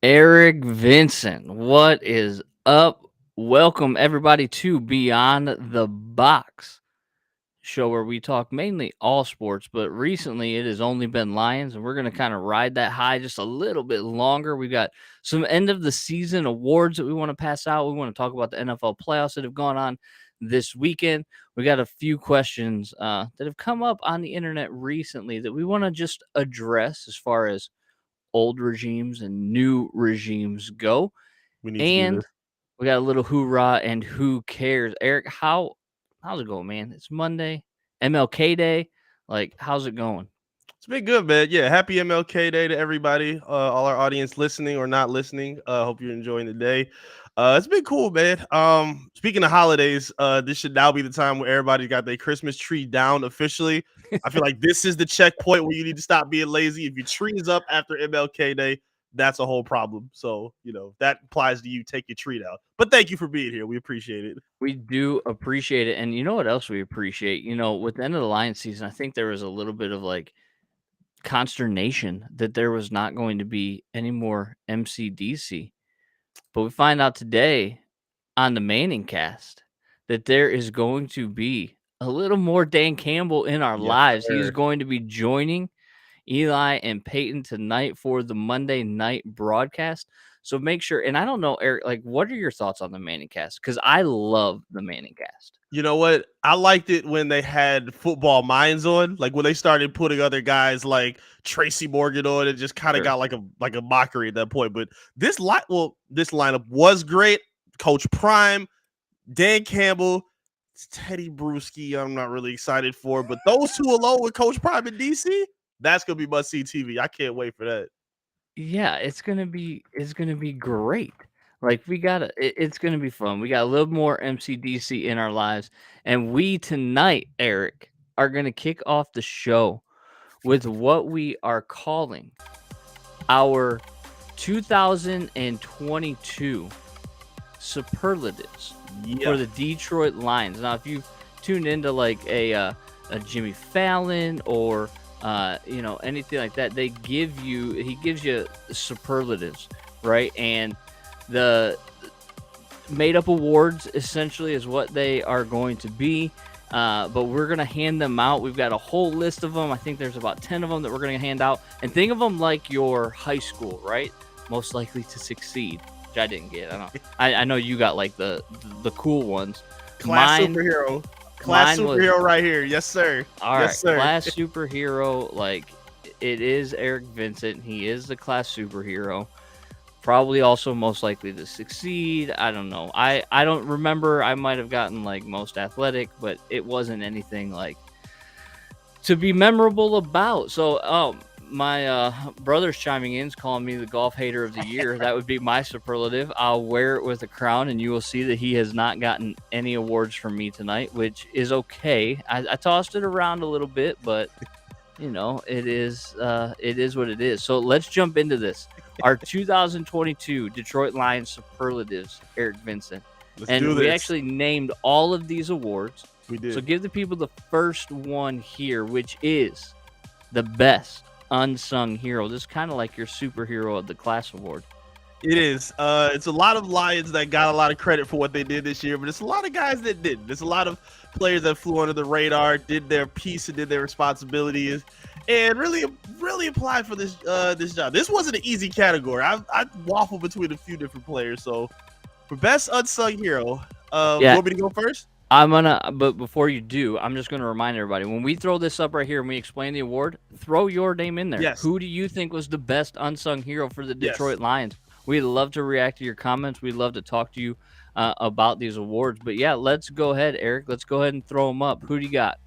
Eric Vincent, what is up? Welcome everybody to Beyond the Box, show where we talk mainly all sports, but recently it has only been Lions, and we're going to kind of ride that high just a little bit longer. We've got some end of the season awards that we want to pass out. We want to talk about the NFL playoffs that have gone on this weekend. We got a few questions that have come up on the internet recently that we want to just address as far as old regimes and new regimes go. We need to do And this. we got a little hoorah and who cares. Eric, how's it going, man? It's Monday, MLK Day. Like, how's it going? It's been good, man. Yeah, happy MLK Day to everybody, all our audience listening or not listening. Hope you're enjoying the day. It's been cool, man. Speaking of holidays, this should now be the time where everybody got their Christmas tree down officially. I feel like this is the checkpoint where you need to stop being lazy. If your tree is up after MLK Day, that's a whole problem. So, that applies to you. Take your tree down. But thank you for being here. We appreciate it. We do appreciate it. And you know what else we appreciate? With the end of the Lions season, I think there was a little bit of like consternation that there was not going to be any more MCDC. But we find out today on the Manning cast that there is going to be a little more Dan Campbell in our Yes, lives. He is sir. going to be joining Eli and Peyton tonight for the Monday night broadcast. So make sure, and I don't know, Eric, like, what are your thoughts on the Manning cast? Because I love the Manning cast. You know what? I liked it when they had football minds on, like when they started putting other guys like Tracy Morgan on. It just kind of Sure. got like a mockery at that point. But this lineup was great. Coach Prime, Dan Campbell, Teddy Bruschi. I'm not really excited for, but those two alone with Coach Prime in DC, that's gonna be must see TV. I can't wait for that. Yeah, it's gonna be great. Like it's gonna be fun. We got a little more MCDC in our lives, and we tonight, Eric, are gonna kick off the show with what we are calling our 2022 superlatives for Yeah. the Detroit Lions. Now, if you tuned into like a Jimmy Fallon or anything like that, he gives you superlatives, right? And the made up awards essentially is what they are going to be. But we're going to hand them out. We've got a whole list of them. I think there's about 10 of them that we're going to hand out. And think of them like your high school, right? Most likely to succeed, which I didn't get. I know you got like the cool ones. Class Mine, superhero. Class mine was superhero right here. Yes, sir. all Yes, right. sir. Class superhero, like it is Eric Vincent. He is the class superhero. Probably also most likely to succeed. I don't know. I don't remember. I might have gotten like most athletic, but it wasn't anything like to be memorable about. So, my brother's chiming in, is calling me the golf hater of the year. That would be my superlative. I'll wear it with a crown, and you will see that he has not gotten any awards from me tonight, which is okay. I tossed it around a little bit, but it is what it is. So let's jump into this. Our 2022 Detroit Lions superlatives, Eric Vincent. Let's do And we this. actually named all of these awards. We So did. give the people the first one here, which is the best unsung hero. This is kind of like your superhero of the class award. It is. It's a lot of Lions that got a lot of credit for what they did this year, but it's a lot of guys that didn't. There's a lot of players that flew under the radar, did their piece and did their responsibilities, and really applied for this job. This wasn't an easy category. I waffled between a few different players. So for best unsung hero, you Yeah, want me to go first? but before you do, I'm just gonna remind everybody when we throw this up right here and we explain the award, throw your name in there. Yes. Who do you think was the best unsung hero for the Yes. Detroit Lions? We'd love to react to your comments. We'd love to talk to you about these awards. But yeah, let's go ahead, Eric. Let's go ahead and throw them up. Who do you got?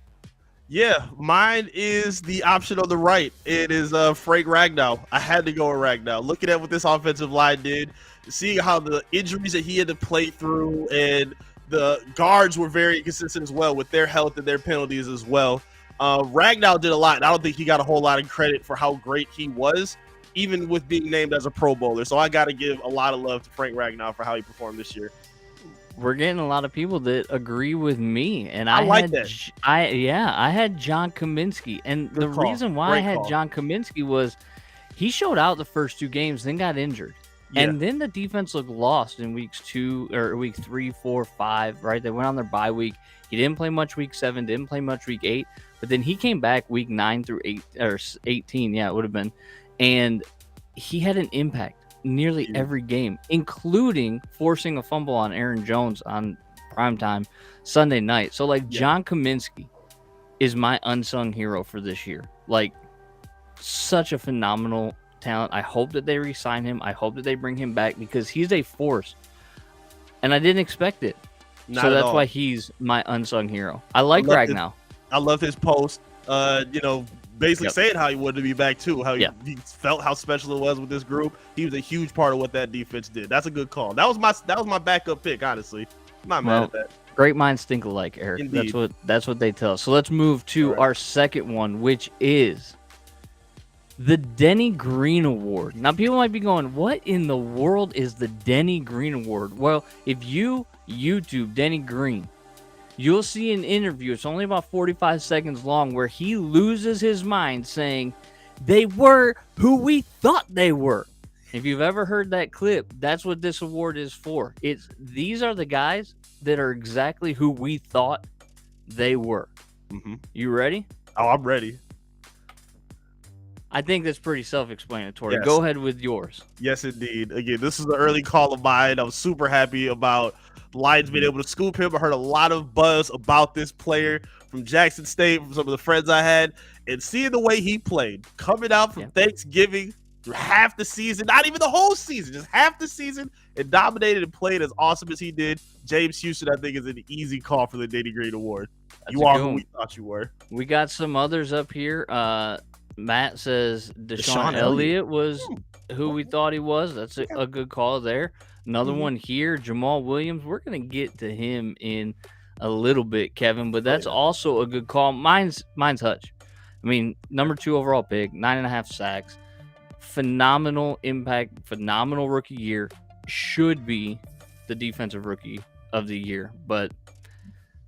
Yeah, mine is the option on the right. It is Frank Ragnow. I had to go with Ragnow. Looking at what this offensive line did, seeing how the injuries that he had to play through, and the guards were very inconsistent as well with their health and their penalties as well. Ragnow did a lot, and I don't think he got a whole lot of credit for how great he was, even with being named as a Pro Bowler. So I got to give a lot of love to Frank Ragnow for how he performed this year. We're getting a lot of people that agree with me, and I I like had that. I had John Kaminsky, and the Good call. reason why I Great had call. John Kaminsky was he showed out the first two games, then got injured. Yeah. And then the defense looked lost in week 3, 4, 5, right? They went on their bye week. He didn't play much week 7, didn't play much week 8, but then he came back week 9 through 8 or 18. Yeah, it would have been. And he had an impact nearly every game, including forcing a fumble on Aaron Jones on primetime Sunday night. So, like, John Kaminsky is my unsung hero for this year. Like, such a phenomenal talent. I hope that they re-sign him. I hope that they bring him back because he's a force. And I didn't expect it. So that's why he's my unsung hero. I like Ragnow. I love his post. Basically saying how he wanted to be back too. How he felt how special it was with this group. He was a huge part of what that defense did. That's a good call. That was my backup pick, honestly. I'm not mad at that. Great minds think alike, Eric. Indeed. That's what they tell us. So let's move to our second one, which is the Denny Green Award. Now, people might be going, what in the world is the Denny Green Award? Well, if you YouTube Denny Green, you'll see an interview. It's only about 45 seconds long where he loses his mind saying, they were who we thought they were. If you've ever heard that clip, that's what this award is for. These are the guys that are exactly who we thought they were. Mm-hmm. You ready? Oh, I'm ready. I think that's pretty self-explanatory. Yes. Go ahead with yours. Yes, indeed. Again, this is the early call of mine. I was super happy about the Lions being able to scoop him. I heard a lot of buzz about this player from Jackson State, from some of the friends I had, and seeing the way he played, coming out from Thanksgiving, half the season, not even the whole season, just half the season, and dominated and played as awesome as he did. James Houston, I think, is an easy call for the Denny Green Award. You are who we thought you were. We got some others up here. Matt says Deshaun Elliott was who we thought he was. That's a good call there. Another one here, Jamal Williams. We're going to get to him in a little bit, Kevin, but that's also a good call. Mine's Hutch. I mean, number 2 overall pick, 9.5 sacks. Phenomenal impact, phenomenal rookie year. Should be the defensive rookie of the year, but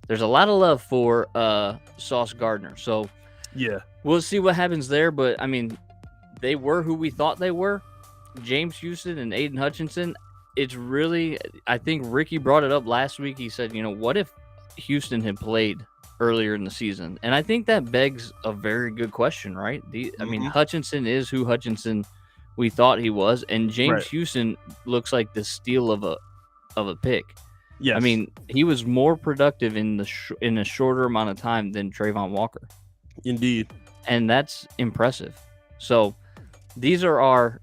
there's a lot of love for Sauce Gardner. So yeah, we'll see what happens there. But I mean, they were who we thought they were. James Houston and Aiden Hutchinson. It's really, I think Ricky brought it up last week. He said, what if Houston had played earlier in the season? And I think that begs a very good question, right? I mean, Hutchinson is who Hutchinson we thought he was, and James Houston looks like the steal of a pick. Yes. I mean, he was more productive in a shorter amount of time than Trayvon Walker. Indeed. And that's impressive. So these are our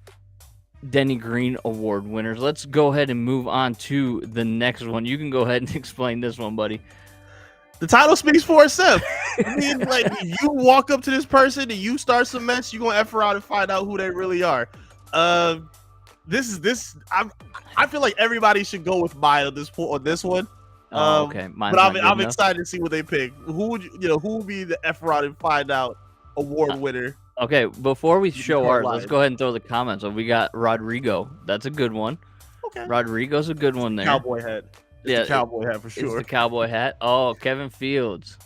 Denny Green Award winners. Let's go ahead and move on to the next one. You can go ahead and explain this one, buddy. The title speaks for itself. I mean, like, you walk up to this person and you start some mess, you're going to F her out and find out who they really are. I feel like everybody should go with mine on this one. Okay. But I'm excited to see what they pick. Who would be the F her out and find out award winner? Okay, before we show ours, let's go ahead and throw the comments. So we got Rodrigo. That's a good one. Okay. Rodrigo's a good one there. Cowboy hat. It's the cowboy hat for sure. It's the cowboy hat. Oh, Kevin Fields.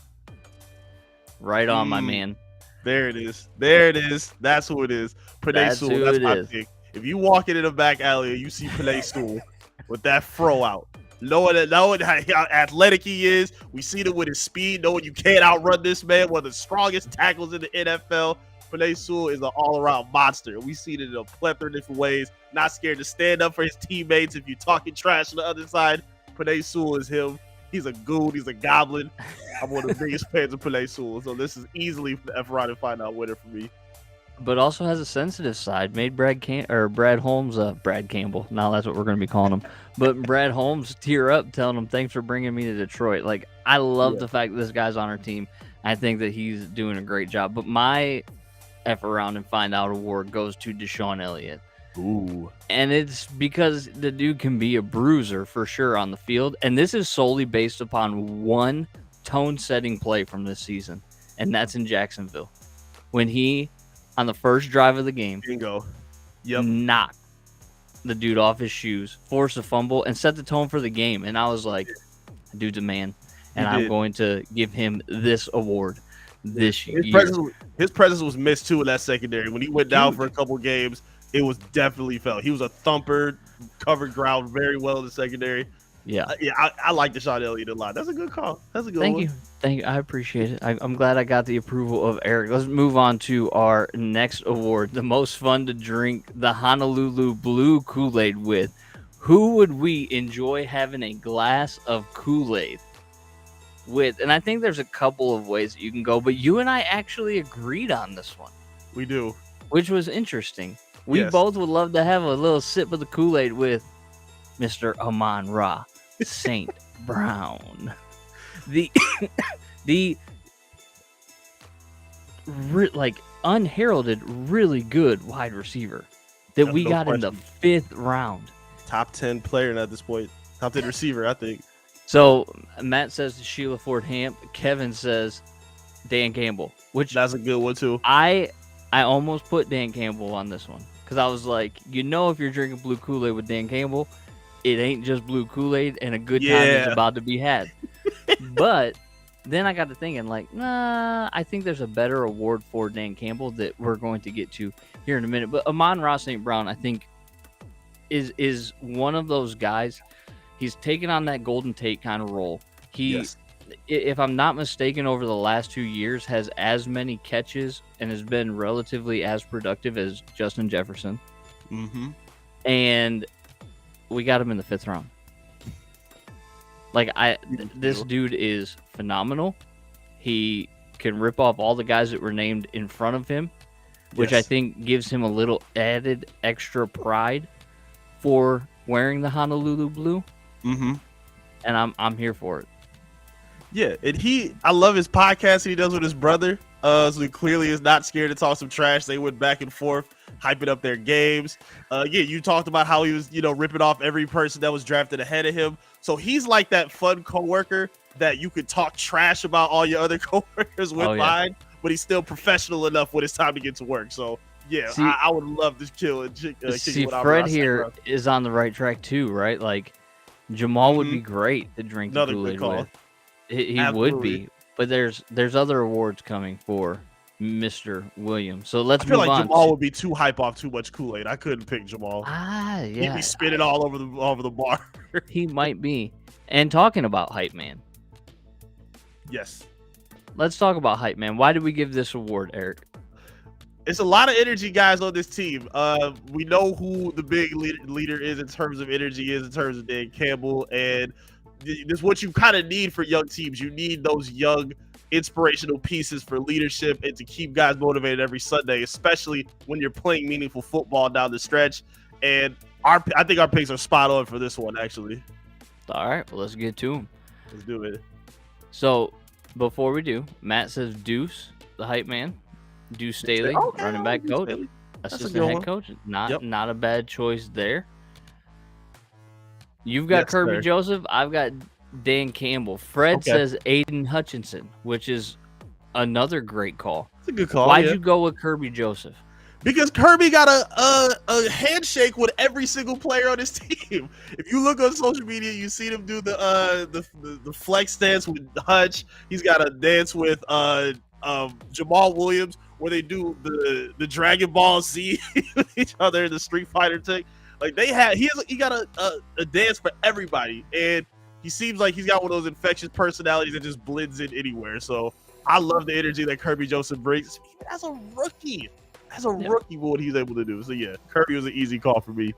Right on, my man. There it is. There it is. That's who it is. That's my pick. If you walk into the back alley and you see Penei Sewell with that fro out, knowing how athletic he is, we seen it with his speed, knowing you can't outrun this man, one of the strongest tackles in the NFL. Penei Sewell is an all-around monster. We've seen it in a plethora of different ways. Not scared to stand up for his teammates if you're talking trash on the other side. Penei Sewell is him. He's a goon. He's a goblin. I'm one of the biggest fans of Penei Sewell. So this is easily the F Rod and Find Out winner for me. But also has a sensitive side. Made Brad Holmes, Brad Campbell. Now that's what we're going to be calling him. But Brad Holmes tear up, telling him, "Thanks for bringing me to Detroit." Like, I love the fact that this guy's on our team. I think that he's doing a great job. But my F Around and Find Out award goes to Deshaun Elliott. Ooh. And it's because the dude can be a bruiser for sure on the field. And this is solely based upon one tone-setting play from this season, and that's in Jacksonville. When he, on the first drive of the game, knocked the dude off his shoes, forced a fumble, and set the tone for the game. And I was like, dude's a man. And I'm going to give him this award this year. His presence was missed, too, in that secondary. When he went down for a couple games, it was definitely felt. He was a thumper. covered ground very well in the secondary. Yeah. I like Deshaun Elliott a lot. That's a good call. That's a good Thank one. you. Thank you. I appreciate it. I'm glad I got the approval of Eric. Let's move on to our next award, the most fun to drink the Honolulu Blue Kool-Aid with. Who would we enjoy having a glass of Kool-Aid with? And I think there's a couple of ways that you can go, but you and I actually agreed on this one. We do. Which was interesting. We Yes. both would love to have a little sip of the Kool-Aid with Mr. Amon-Ra St. Brown. The unheralded, really good wide receiver that we got in the 5th round. Top 10 player at this point. Top 10 receiver, I think. So Matt says Sheila Ford Hamp. Kevin says Dan Campbell, which that's a good one too. I almost put Dan Campbell on this one because I was like, if you're drinking blue Kool-Aid with Dan Campbell, it ain't just blue Kool-Aid, and a good time is about to be had. But then I got to thinking, I think there's a better award for Dan Campbell that we're going to get to here in a minute. But Amon-Ra St. Brown, I think, is one of those guys. He's taken on that Golden Tate kind of role. Yes. If I'm not mistaken, over the last 2 years, has as many catches and has been relatively as productive as Justin Jefferson. Mm-hmm. And we got him in the 5th round. This dude is phenomenal. He can rip off all the guys that were named in front of him, which I think gives him a little added extra pride for wearing the Honolulu blue. Mm-hmm. And I'm here for it. Yeah, and I love his podcast that he does with his brother. So he clearly is not scared to talk some trash. They went back and forth, hyping up their games. You talked about how he was, ripping off every person that was drafted ahead of him. So he's like that fun coworker that you could talk trash about all your other coworkers with behind, but he's still professional enough when it's time to get to work. So yeah, I would love to kill it. See, Fred here is on the right track too, right? Like Jamal would be great to drink the Kool-Aid with. He would be, but there's other awards coming for Mr. Williams. So let's move on. I feel like Jamal would be too hype off too much Kool-Aid. I couldn't pick Jamal. Yeah. He'd be spitting all over the bar. He might be. And talking about hype man. Yes. Let's talk about hype man. Why did we give this award, Eric? It's a lot of energy guys on this team. We know who the big leader is in terms of energy in terms of Dan Campbell, and this is what you kind of need for young teams. You need those young inspirational pieces for leadership and to keep guys motivated every Sunday, especially when you're playing meaningful football down the stretch. And I think our picks are spot on for this one, actually. All right, well, let's get to them. Let's do it. So before we do, Matt says Deuce, the hype man. Deuce Staley, running back coach, assistant head coach. Not a bad choice there. You've got Kirby Joseph. I've got Dan Campbell. Fred says Aiden Hutchinson, which is another great call. It's a good call. Why'd you go with Kirby Joseph? Because Kirby got a handshake with every single player on his team. If you look on social media, you see him do the flex dance with Hutch. He's got a dance with Jamal Williams where they do the Dragon Ball Z with each other in the Street Fighter thing. Like he got a dance for everybody, and he seems like he's got one of those infectious personalities that just blends in anywhere. So I love the energy that Kirby Joseph brings, even as a rookie. Rookie, what he's able to do. So yeah, Kirby was an easy call for me.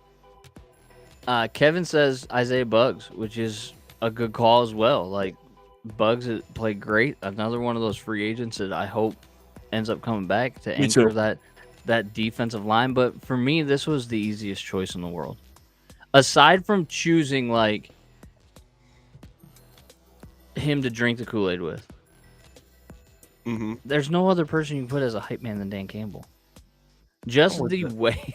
Kevin says Isaiah Buggs, which is a good call as well. Like Buggs played great. Another one of those free agents that I hope ends up coming back to anchor that defensive line. But for me, this was the easiest choice in the world. Aside from choosing like him to drink the Kool-Aid with, there's no other person you can put as a hype man than Dan Campbell. Just the way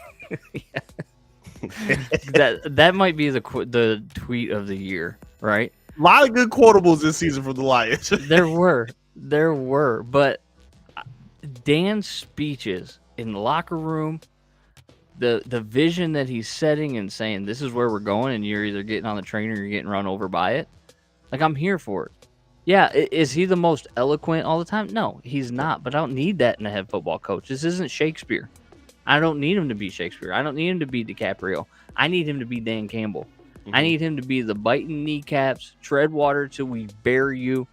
that might be the tweet of the year, right? A lot of good quotables this season for the Lions. there were, but Dan's speeches in the locker room, the vision that he's setting and saying this is where we're going, and you're either getting on the train or you're getting run over by it. Like, I'm here for it. Yeah, is he the most eloquent all the time? No, he's not. But I don't need that in a head football coach. This isn't Shakespeare. I don't need him to be Shakespeare. I don't need him to be DiCaprio. I need him to be Dan Campbell. I need him to be the biting kneecaps, tread water till we bury you,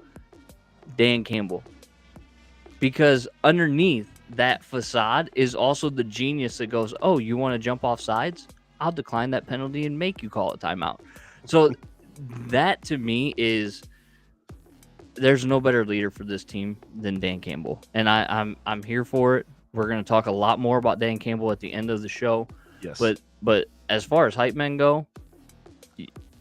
Dan Campbell. Because underneath that facade is also the genius that goes, oh, you want to jump off sides? I'll decline that penalty and make you call a timeout. So that to me is, there's no better leader for this team than Dan Campbell. And I'm here for it. We're going to talk a lot more about Dan Campbell at the end of the show. Yes. But as far as hype men go,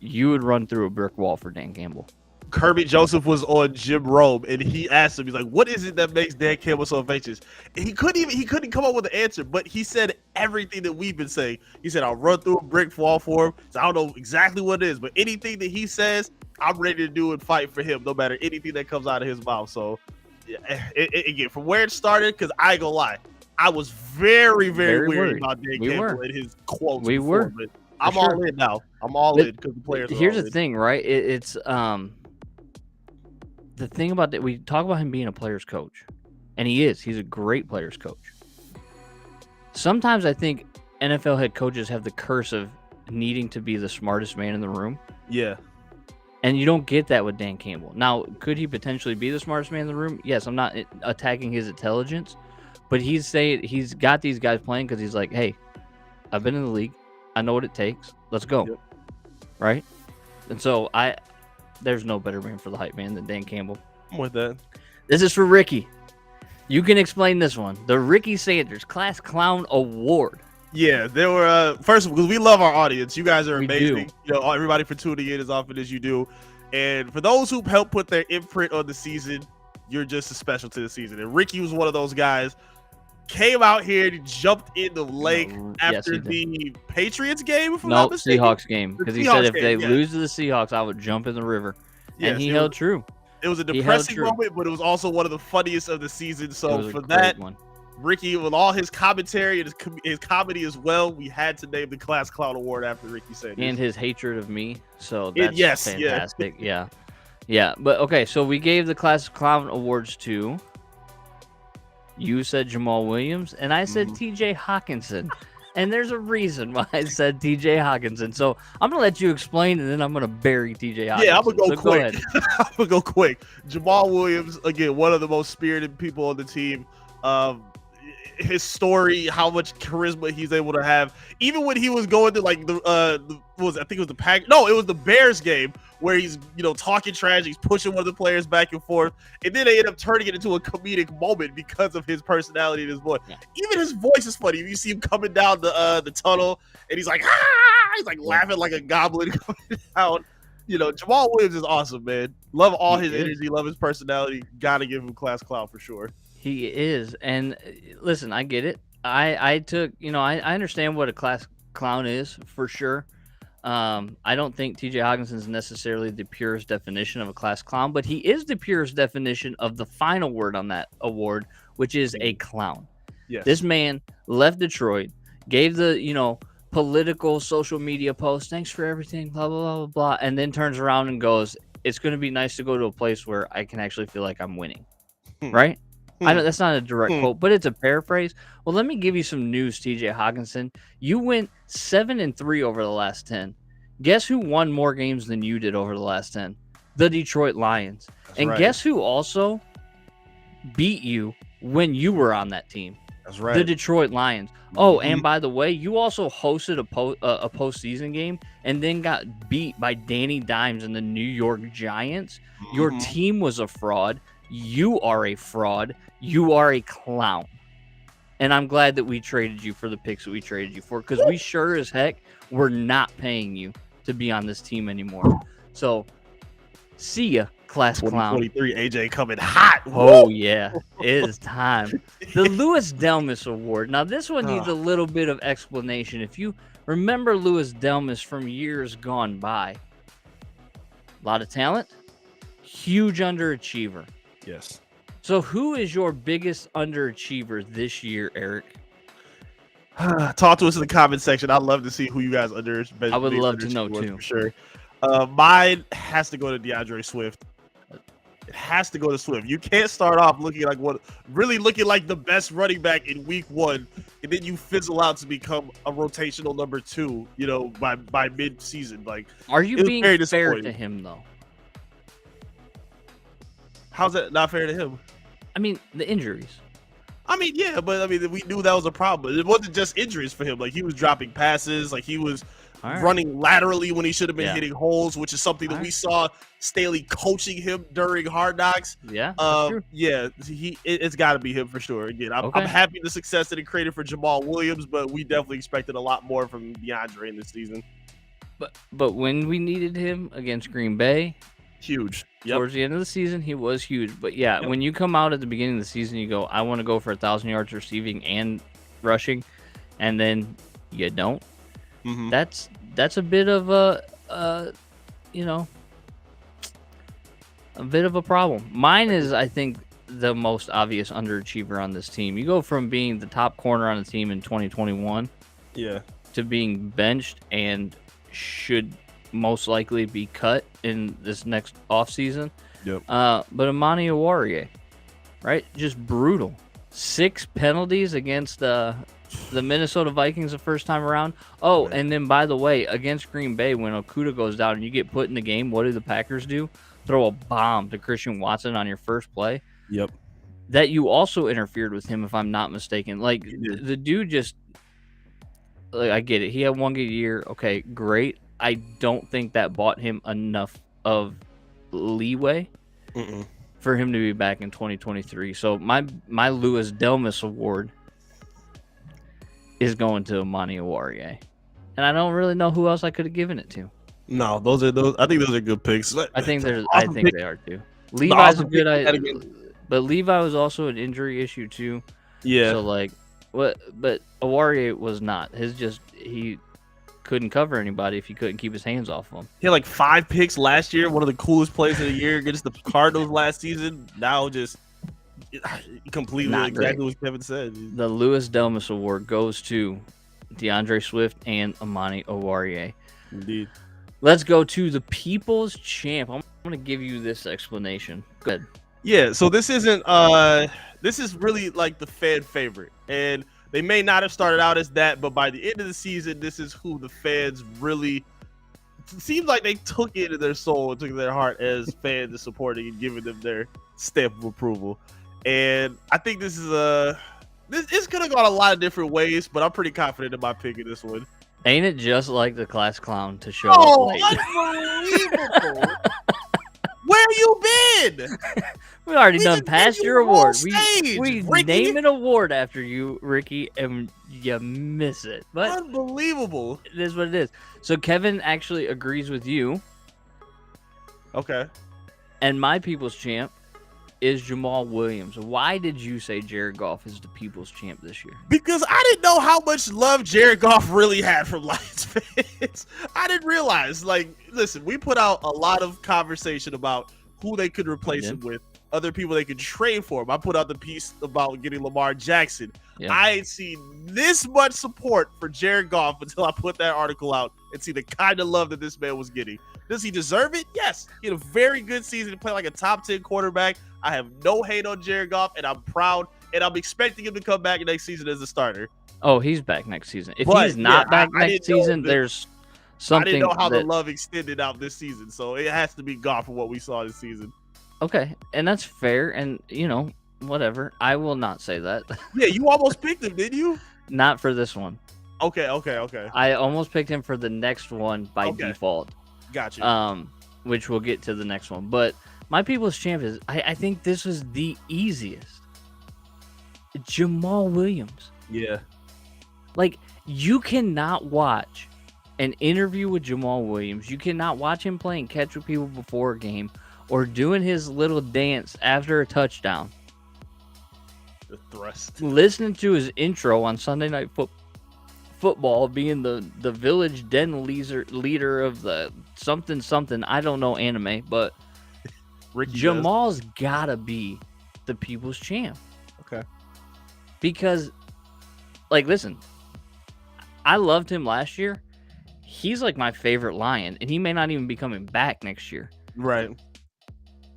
you would run through a brick wall for Dan Campbell. Kirby Joseph was on Jim Rome, and he asked him, he's like, what is it that makes Dan Campbell so infectious? And he couldn't come up with an answer, but he said everything that we've been saying. He said, I'll run through a brick wall for him. So I don't know exactly what it is, but anything that he says, I'm ready to do and fight for him, no matter anything that comes out of his mouth. So yeah, again, from where it started, because I ain't gonna lie, I was very worried about Dan Campbell and his quotes. We were. But I'm all in now. I'm all in because the players. Here's the thing, right? It's the thing about that, we talk about him being a player's coach, and he is. He's a great player's coach. Sometimes I think NFL head coaches have the curse of needing to be the smartest man in the room. Yeah. And you don't get that with Dan Campbell. Now, could he potentially be the smartest man in the room? Yes, I'm not attacking his intelligence, but he's got these guys playing because he's like, hey, I've been in the league. I know what it takes. Let's go. Yep. Right? And so there's no better man for the hype man than Dan Campbell. I'm with that. This is for Ricky. You can explain this one. The Ricky Sanders Class Clown Award. Yeah, there were first of all, because we love our audience. You guys are amazing. You know, everybody for tuning in as often as you do. And for those who helped put their imprint on the season, you're just as special to the season. And Ricky was one of those guys. Came out here and jumped in the lake after the Patriots game. Seahawks game. Because he said if they lose to the Seahawks, I would jump in the river. Yes, and he held true. It was a depressing moment, but it was also one of the funniest of the season. So for that, Ricky, with all his commentary and his comedy as well, we had to name the Class Clown Award after Ricky Sanders. And his hatred of me. So that's fantastic. Yeah. But okay, so we gave the Class Clown Awards to... You said Jamal Williams, and I said TJ Hawkinson. And there's a reason why I said TJ Hawkinson. So I'm going to let you explain, and then I'm going to bury TJ Hawkinson. Yeah, I'm going to go quick. I'm going to go quick. Jamal Williams, again, one of the most spirited people on the team. His story, how much charisma he's able to have. Even when he was going to like it was the Bears game where he's talking trash, he's pushing one of the players back and forth, and then they end up turning it into a comedic moment because of his personality and his voice. Yeah. Even his voice is funny. You see him coming down the tunnel, and he's like, he's like laughing like a goblin coming out. Jamal Williams is awesome, man. Love all his energy, love his personality. Gotta give him Class Clown for sure. He is. And listen, I get it. I understand what a class clown is for sure. I don't think TJ Hawkinson is necessarily the purest definition of a class clown, but he is the purest definition of the final word on that award, which is a clown. Yes. This man left Detroit, gave the, political social media post, thanks for everything, blah, blah, blah, blah, blah, and then turns around and goes, it's going to be nice to go to a place where I can actually feel like I'm winning. Right? I know that's not a direct quote, but it's a paraphrase. Well, let me give you some news, TJ Hawkinson. You went 7-3 over the last 10. Guess who won more games than you did over the last 10? The Detroit Lions. That's right. Guess who also beat you when you were on that team? That's right. The Detroit Lions. Oh, and by the way, you also hosted a postseason game and then got beat by Danny Dimes and the New York Giants. Your team was a fraud. You are a fraud. You are a clown. And I'm glad that we traded you for the picks that we traded you for, because we sure as heck were not paying you to be on this team anymore. So, see ya, class clown. 2023 AJ coming hot. Oh, yeah. It is time. The Louis Delmas Award. Now, this one needs a little bit of explanation. If you remember Louis Delmas from years gone by, a lot of talent, huge underachiever. Yes. So who is your biggest underachiever this year, Eric? Talk to us in the comment section. I'd love to see who you guys I would love to know too. For sure. Mine has to go to DeAndre Swift. it has to go to Swift. You can't start off looking like the best running back in week 1, and then you fizzle out to become a rotational number 2, by mid-season. Like, are you it was being very fair disappointing. to him though? How's that not fair to him? I mean, the injuries. I mean, yeah, but I mean, we knew that was a problem. It wasn't just injuries for him. Like, he was dropping passes, like he was running laterally when he should have been hitting holes, which is something that we saw Staley coaching him during Hard Knocks. Yeah, that's true. Yeah, it's got to be him for sure. Again, I'm happy the success that it created for Jamal Williams, but we definitely expected a lot more from DeAndre in this season. But when we needed him against Green Bay, huge. Towards the end of the season, he was huge. But yeah, when you come out at the beginning of the season, you go, I want to go for 1,000 yards receiving and rushing, and then you don't. Mm-hmm. That's a bit of a bit of a problem. Mine is, I think, the most obvious underachiever on this team. You go from being the top corner on the team in 2021, to being benched and should most likely be cut in this next offseason. But Amani Oruwariye, right? Just brutal. 6 penalties against the Minnesota Vikings the first time around. Oh, and then, by the way, against Green Bay, when Okudah goes down and you get put in the game, what do the Packers do? Throw a bomb to Christian Watson on your first play. That you also interfered with him, if I'm not mistaken. Like, the dude just... Like, I get it. He had 1 good year. Okay, great. I don't think that bought him enough of leeway for him to be back in 2023. So my Louis Delmas award is going to Amani Oruwariye, and I don't really know who else I could have given it to. No, those. I think those are good picks. I think they are too. Levi's a good but Levi was also an injury issue too. Yeah. So like, but Oruwariye was not. He couldn't cover anybody if he couldn't keep his hands off them. He had like 5 picks last year, one of the coolest plays of the year against the Cardinals last season. Now just completely exactly what Kevin said. The Louis Delmas Award goes to DeAndre Swift and Amani Oruwariye. Indeed. Let's go to the People's Champ. I'm going to give you this explanation. Go ahead. Yeah, so this isn't this is really like the fan favorite, and they may not have started out as that, but by the end of the season, this is who the fans really seems like they took it in their soul and took it in their heart as fans and supporting and giving them their stamp of approval. And I think this is this could have gone a lot of different ways, but I'm pretty confident in my pick in this one. Ain't it just like the class clown to show up late? Unbelievable! Where you been? We already done passed your award. We Ricky, name an award after you, Ricky, and you miss it. But unbelievable. It is what it is. So Kevin actually agrees with you. Okay. And my People's Champ is Jamal Williams. Why did you say Jared Goff is the People's Champ this year? Because I didn't know how much love Jared Goff really had from Lions fans. I didn't realize. Like, listen, we put out a lot of conversation about who they could replace him with, other people they could trade for him. I put out the piece about getting Lamar Jackson. I ain't seen this much support for Jared Goff until I put that article out and see the kind of love that this man was getting. Does he deserve it? Yes. He had a very good season to play like a top 10 quarterback. I have no hate on Jared Goff, and I'm proud, and I'm expecting him to come back next season as a starter. Oh, he's back next season. If he's not back next season, there's something. I didn't know how the love extended out this season, so it has to be Goff for what we saw this season. Okay, and that's fair, and, whatever. I will not say that. Yeah, you almost picked him, didn't you? Not for this one. Okay. I almost picked him for the next one by default. Gotcha. Which we'll get to the next one. But my People's Champ is, I think this was the easiest. Jamal Williams. Yeah. Like, you cannot watch an interview with Jamal Williams. You cannot watch him playing catch with people before a game or doing his little dance after a touchdown. The thrust. Listening to his intro on Sunday Night Football, being the village den leader of the something. I don't know anime, but Ricky Jamal's gotta be the People's Champ. Okay. Because, like, listen, I loved him last year. He's like my favorite Lion, and he may not even be coming back next year. Right.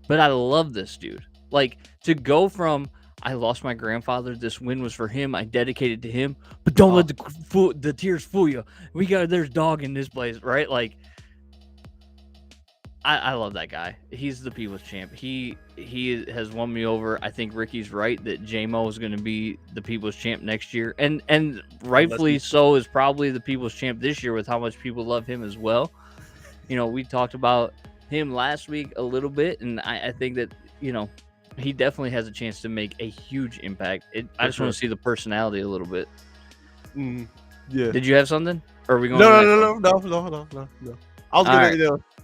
But I love this dude. Like, to go from I lost my grandfather, this win was for him, I dedicated to him, but don't let the tears fool you. There's dog in this place, right? Like, I love that guy. He's the people's champ. He has won me over. I think Ricky's right that J-Mo is going to be the people's champ next year, and rightfully so is probably the people's champ this year with how much people love him as well. You know, we talked about him last week a little bit, and I think that, you know, he definitely has a chance to make a huge impact. I just want to see the personality a little bit. Yeah. Did you have something? Or are we going? No.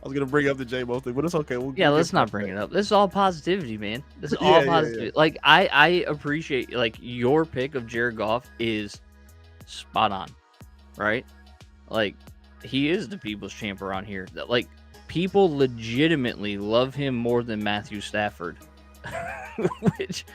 I was gonna bring up the J-Mo thing, but it's okay. Let's not bring it up. This is all positivity, man. This is all positivity. Yeah. Like, I appreciate, like, your pick of Jared Goff is spot on, right? Like, he is the people's champ around here. Like, people legitimately love him more than Matthew Stafford, which,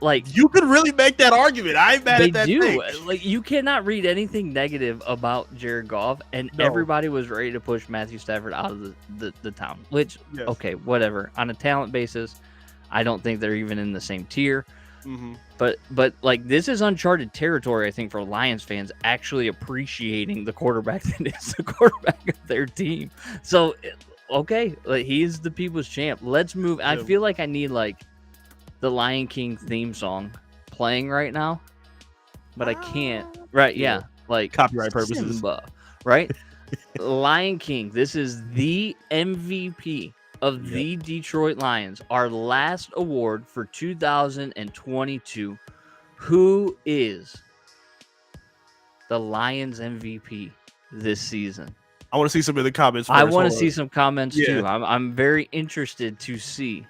like, you could really make that argument. I ain't mad at that. They do. Thing. Like, you cannot read anything negative about Jared Goff, and everybody was ready to push Matthew Stafford out of the town. Which, okay, whatever. On a talent basis, I don't think they're even in the same tier. Mm-hmm. But like, this is uncharted territory, I think, for Lions fans actually appreciating the quarterback that is the quarterback of their team. So, okay, like, he's the people's champ. Let's move. Yeah. I feel like I need, like, the Lion King theme song playing right now, but I can't. Right? Yeah, like copyright purposes. Simba, right? Lion King. This is the MVP of the Detroit Lions. Our last award for 2022. Who is the Lions MVP this season? I want to see some of the comments. I want to see some comments too. I'm very interested to see.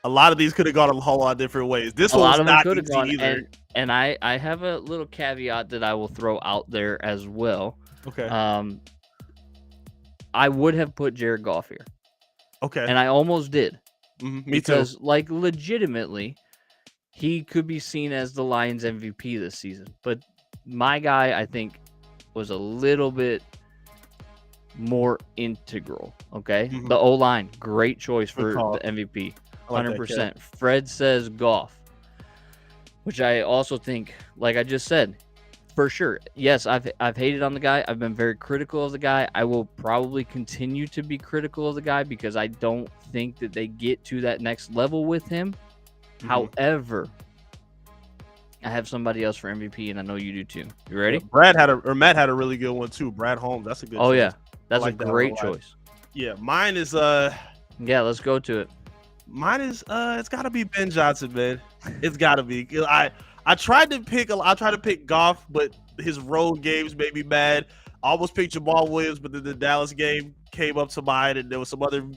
A lot of these could have gone a whole lot of different ways. This one's not easy either. And I have a little caveat that I will throw out there as well. Okay. I would have put Jared Goff here. Okay. And I almost did. Me because, too. Like, legitimately, he could be seen as the Lions MVP this season. But my guy, I think, was a little bit more integral. Okay. Mm-hmm. The O-line, great choice for the MVP. 100%. Fred says Goff, which I also think, like I just said, for sure. Yes, I've hated on the guy. I've been very critical of the guy. I will probably continue to be critical of the guy because I don't think that they get to that next level with him. Mm-hmm. However, I have somebody else for MVP, and I know you do too. You ready? Matt had a really good one too. Brad Holmes. That's a good. Oh choice. Yeah, that's a great choice. Yeah, mine is Yeah, let's go to it. Mine is it's got to be Ben Johnson, man. It's got to be. I tried to pick Goff, but his road games made me mad. I almost picked Jamal Williams, but then the Dallas game came up to mind, and there was some other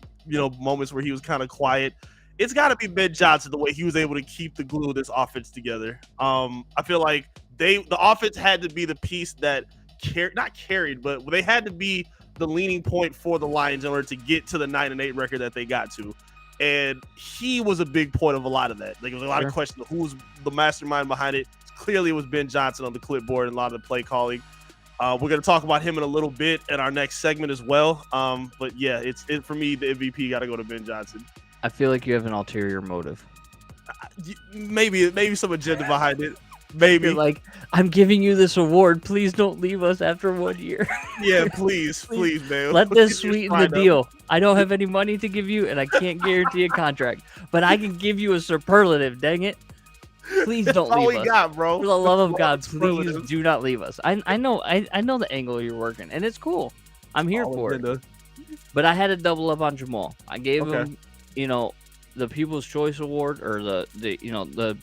moments where he was kind of quiet. It's got to be Ben Johnson, the way he was able to keep the glue of this offense together. I feel like the offense had to be the piece that carried, but they had to be the leaning point for the Lions in order to get to the 9-8 record that they got to. And he was a big point of a lot of that. Like, there was a lot of questions of who's the mastermind behind it. Clearly, it was Ben Johnson on the clipboard and a lot of the play calling. We're going to talk about him in a little bit in our next segment as well. But yeah, for me, the MVP got to go to Ben Johnson. I feel like you have an ulterior motive. Maybe some agenda behind it. Maybe. You're like, I'm giving you this award. Please don't leave us after 1 year. Yeah, please, man. Let this sweeten the deal. I don't have any money to give you, and I can't guarantee a contract. But I can give you a superlative, dang it. Please don't leave us. All we got, bro. For the love of God, please do not leave us. I know the angle you're working, and it's cool. I'm here for it. But I had to double up on Jamal. I gave him, the People's Choice Award, or the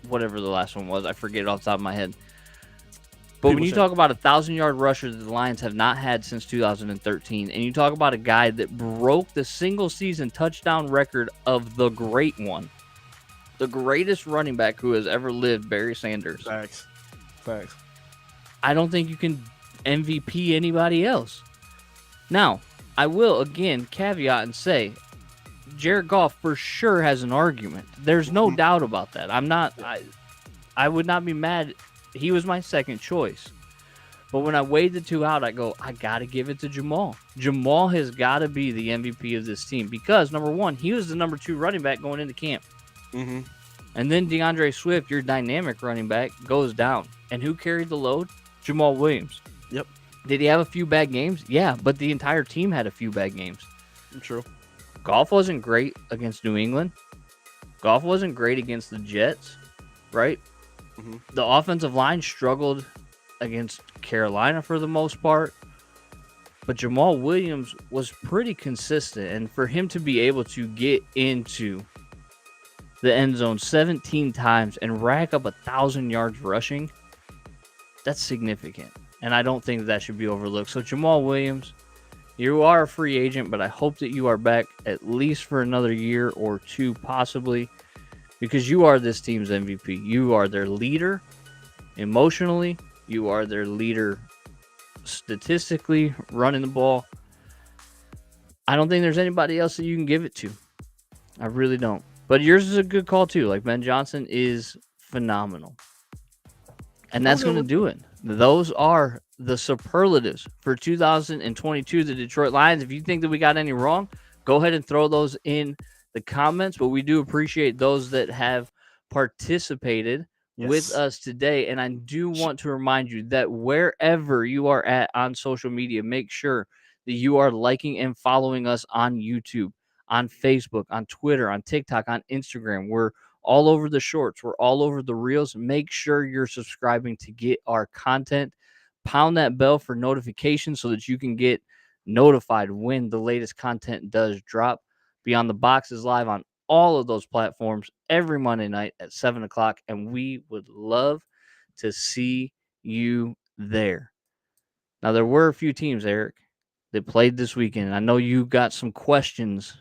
whatever the last one was. I forget it off the top of my head. But when you talk about a 1,000-yard rusher that the Lions have not had since 2013, and you talk about a guy that broke the single-season touchdown record of the great one, the greatest running back who has ever lived, Barry Sanders. Facts. I don't think you can MVP anybody else. Now, I will, again, caveat and say, Jared Goff for sure has an argument. There's no doubt about that. I would not be mad. He was my second choice. But when I weighed the two out, I go, I got to give it to Jamal. Jamal has got to be the MVP of this team because, number one, he was the number 2 running back going into camp. Mm-hmm. And then DeAndre Swift, your dynamic running back, goes down. And who carried the load? Jamal Williams. Yep. Did he have a few bad games? Yeah, but the entire team had a few bad games. True. Goff wasn't great against New England. Goff wasn't great against the Jets, right? Mm-hmm. The offensive line struggled against Carolina for the most part. But Jamal Williams was pretty consistent. And for him to be able to get into the end zone 17 times and rack up 1,000 yards rushing, that's significant. And I don't think that should be overlooked. So Jamal Williams, you are a free agent, but I hope that you are back at least for another year or two possibly, because you are this team's MVP. You are their leader emotionally. You are their leader statistically, running the ball. I don't think there's anybody else that you can give it to. I really don't. But yours is a good call too. Like, Ben Johnson is phenomenal. And that's going to do it. Those are the superlatives for 2022, the Detroit Lions. If you think that we got any wrong, go ahead and throw those in the comments. But we do appreciate those that have participated with us today. And I do want to remind you that wherever you are at on social media, make sure that you are liking and following us on YouTube, on Facebook, on Twitter, on TikTok, on Instagram. We're all over the shorts. We're all over the reels. Make sure you're subscribing to get our content. Pound that bell for notifications so that you can get notified when the latest content does drop. Beyond the Box is live on all of those platforms every Monday night at 7 o'clock, and we would love to see you there. Now, there were a few teams, Eric, that played this weekend, and I know you got some questions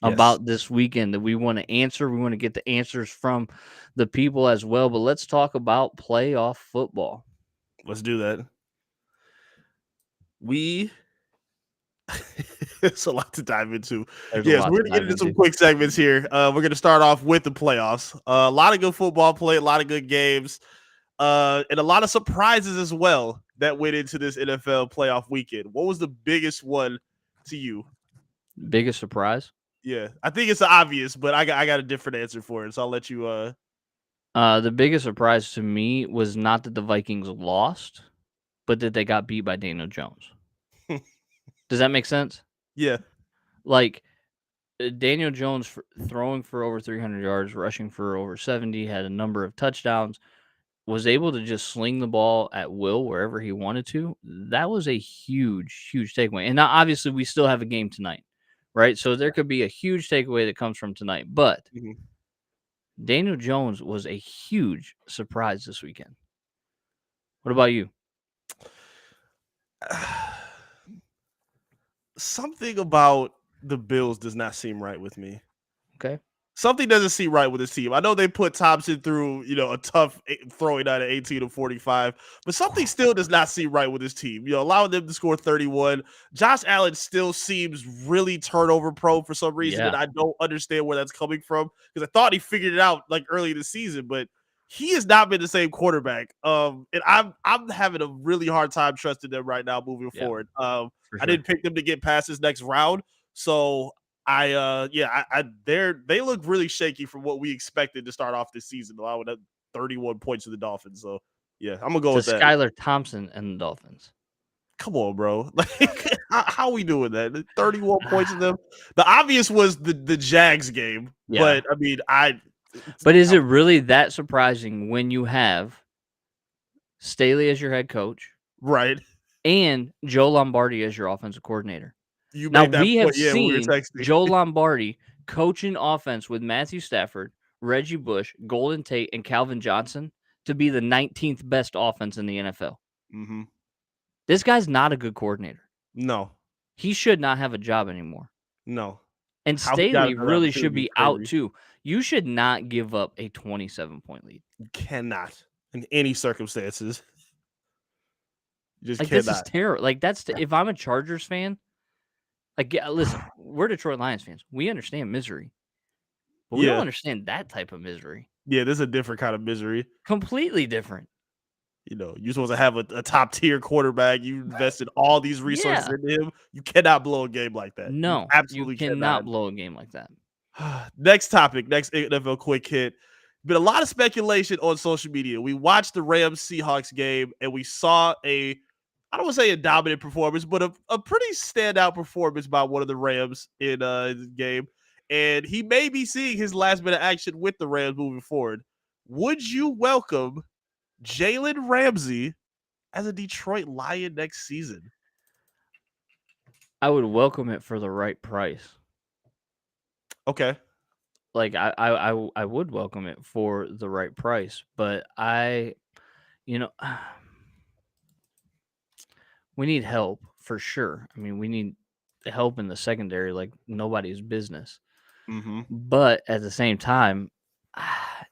about this weekend that we want to answer. We want to get the answers from the people as well, but let's talk about playoff football. Let's do that. It's a lot to dive into. Yes, we're going to get into some quick segments here. We're going to start off with the playoffs. A lot of good football play, a lot of good games, and a lot of surprises as well that went into this NFL playoff weekend. What was the biggest one to you? Biggest surprise? Yeah, I think it's obvious, but I got a different answer for it, so I'll let you. The biggest surprise to me was not that the Vikings lost, but that they got beat by Daniel Jones. Does that make sense? Yeah. Like, Daniel Jones throwing for over 300 yards, rushing for over 70, had a number of touchdowns, was able to just sling the ball at will wherever he wanted to. That was a huge, huge takeaway. And now, obviously, we still have a game tonight, right? So there could be a huge takeaway that comes from tonight. But Daniel Jones was a huge surprise this weekend. What about you? Something about the Bills does not seem right with me. Okay. Something doesn't seem right with this team. I know they put Thompson through, a tough throwing out of 18 to 45, but something still does not seem right with this team. Allowing them to score 31. Josh Allen still seems really turnover prone for some reason, and I don't understand where that's coming from because I thought he figured it out like early in the season, but he has not been the same quarterback. And I'm having a really hard time trusting them right now moving forward. I didn't pick them to get past this next round, so they look really shaky from what we expected to start off this season, allowing 31 points to the Dolphins. So yeah, I'm gonna go with that. Skylar Thompson and the Dolphins. Come on, bro. Like, how are we doing that? 31 points to them. The obvious was the Jags game, but I mean, But is it really that surprising when you have Staley as your head coach, right, and Joe Lombardi as your offensive coordinator? We have seen Joe Lombardi coaching offense with Matthew Stafford, Reggie Bush, Golden Tate, and Calvin Johnson to be the 19th best offense in the NFL. Mm-hmm. This guy's not a good coordinator. No. He should not have a job anymore. No. And Staley really should be out too. You should not give up a 27-point lead. You cannot in any circumstances. You just cannot. This is terrible. Like, if I'm a Chargers fan, like, listen, we're Detroit Lions fans. We understand misery. But we don't understand that type of misery. Yeah, this is a different kind of misery. Completely different. You're supposed to have a top tier quarterback. You invested all these resources Yeah. into him. You cannot blow a game like that. You No, you absolutely cannot cannot. blow a game like that. Next topic, next NFL quick hit. Been a lot of speculation on social media. We watched the Rams Seahawks game and we saw I don't want to say a dominant performance, but a pretty standout performance by one of the Rams in the game. And he may be seeing his last bit of action with the Rams moving forward. Would you welcome Jalen Ramsey as a Detroit Lion next season? I would welcome it for the right price. Okay. Like I would welcome it for the right price, but you know, we need help for sure. I mean, we need help in the secondary like nobody's business. Mm-hmm. But at the same time, I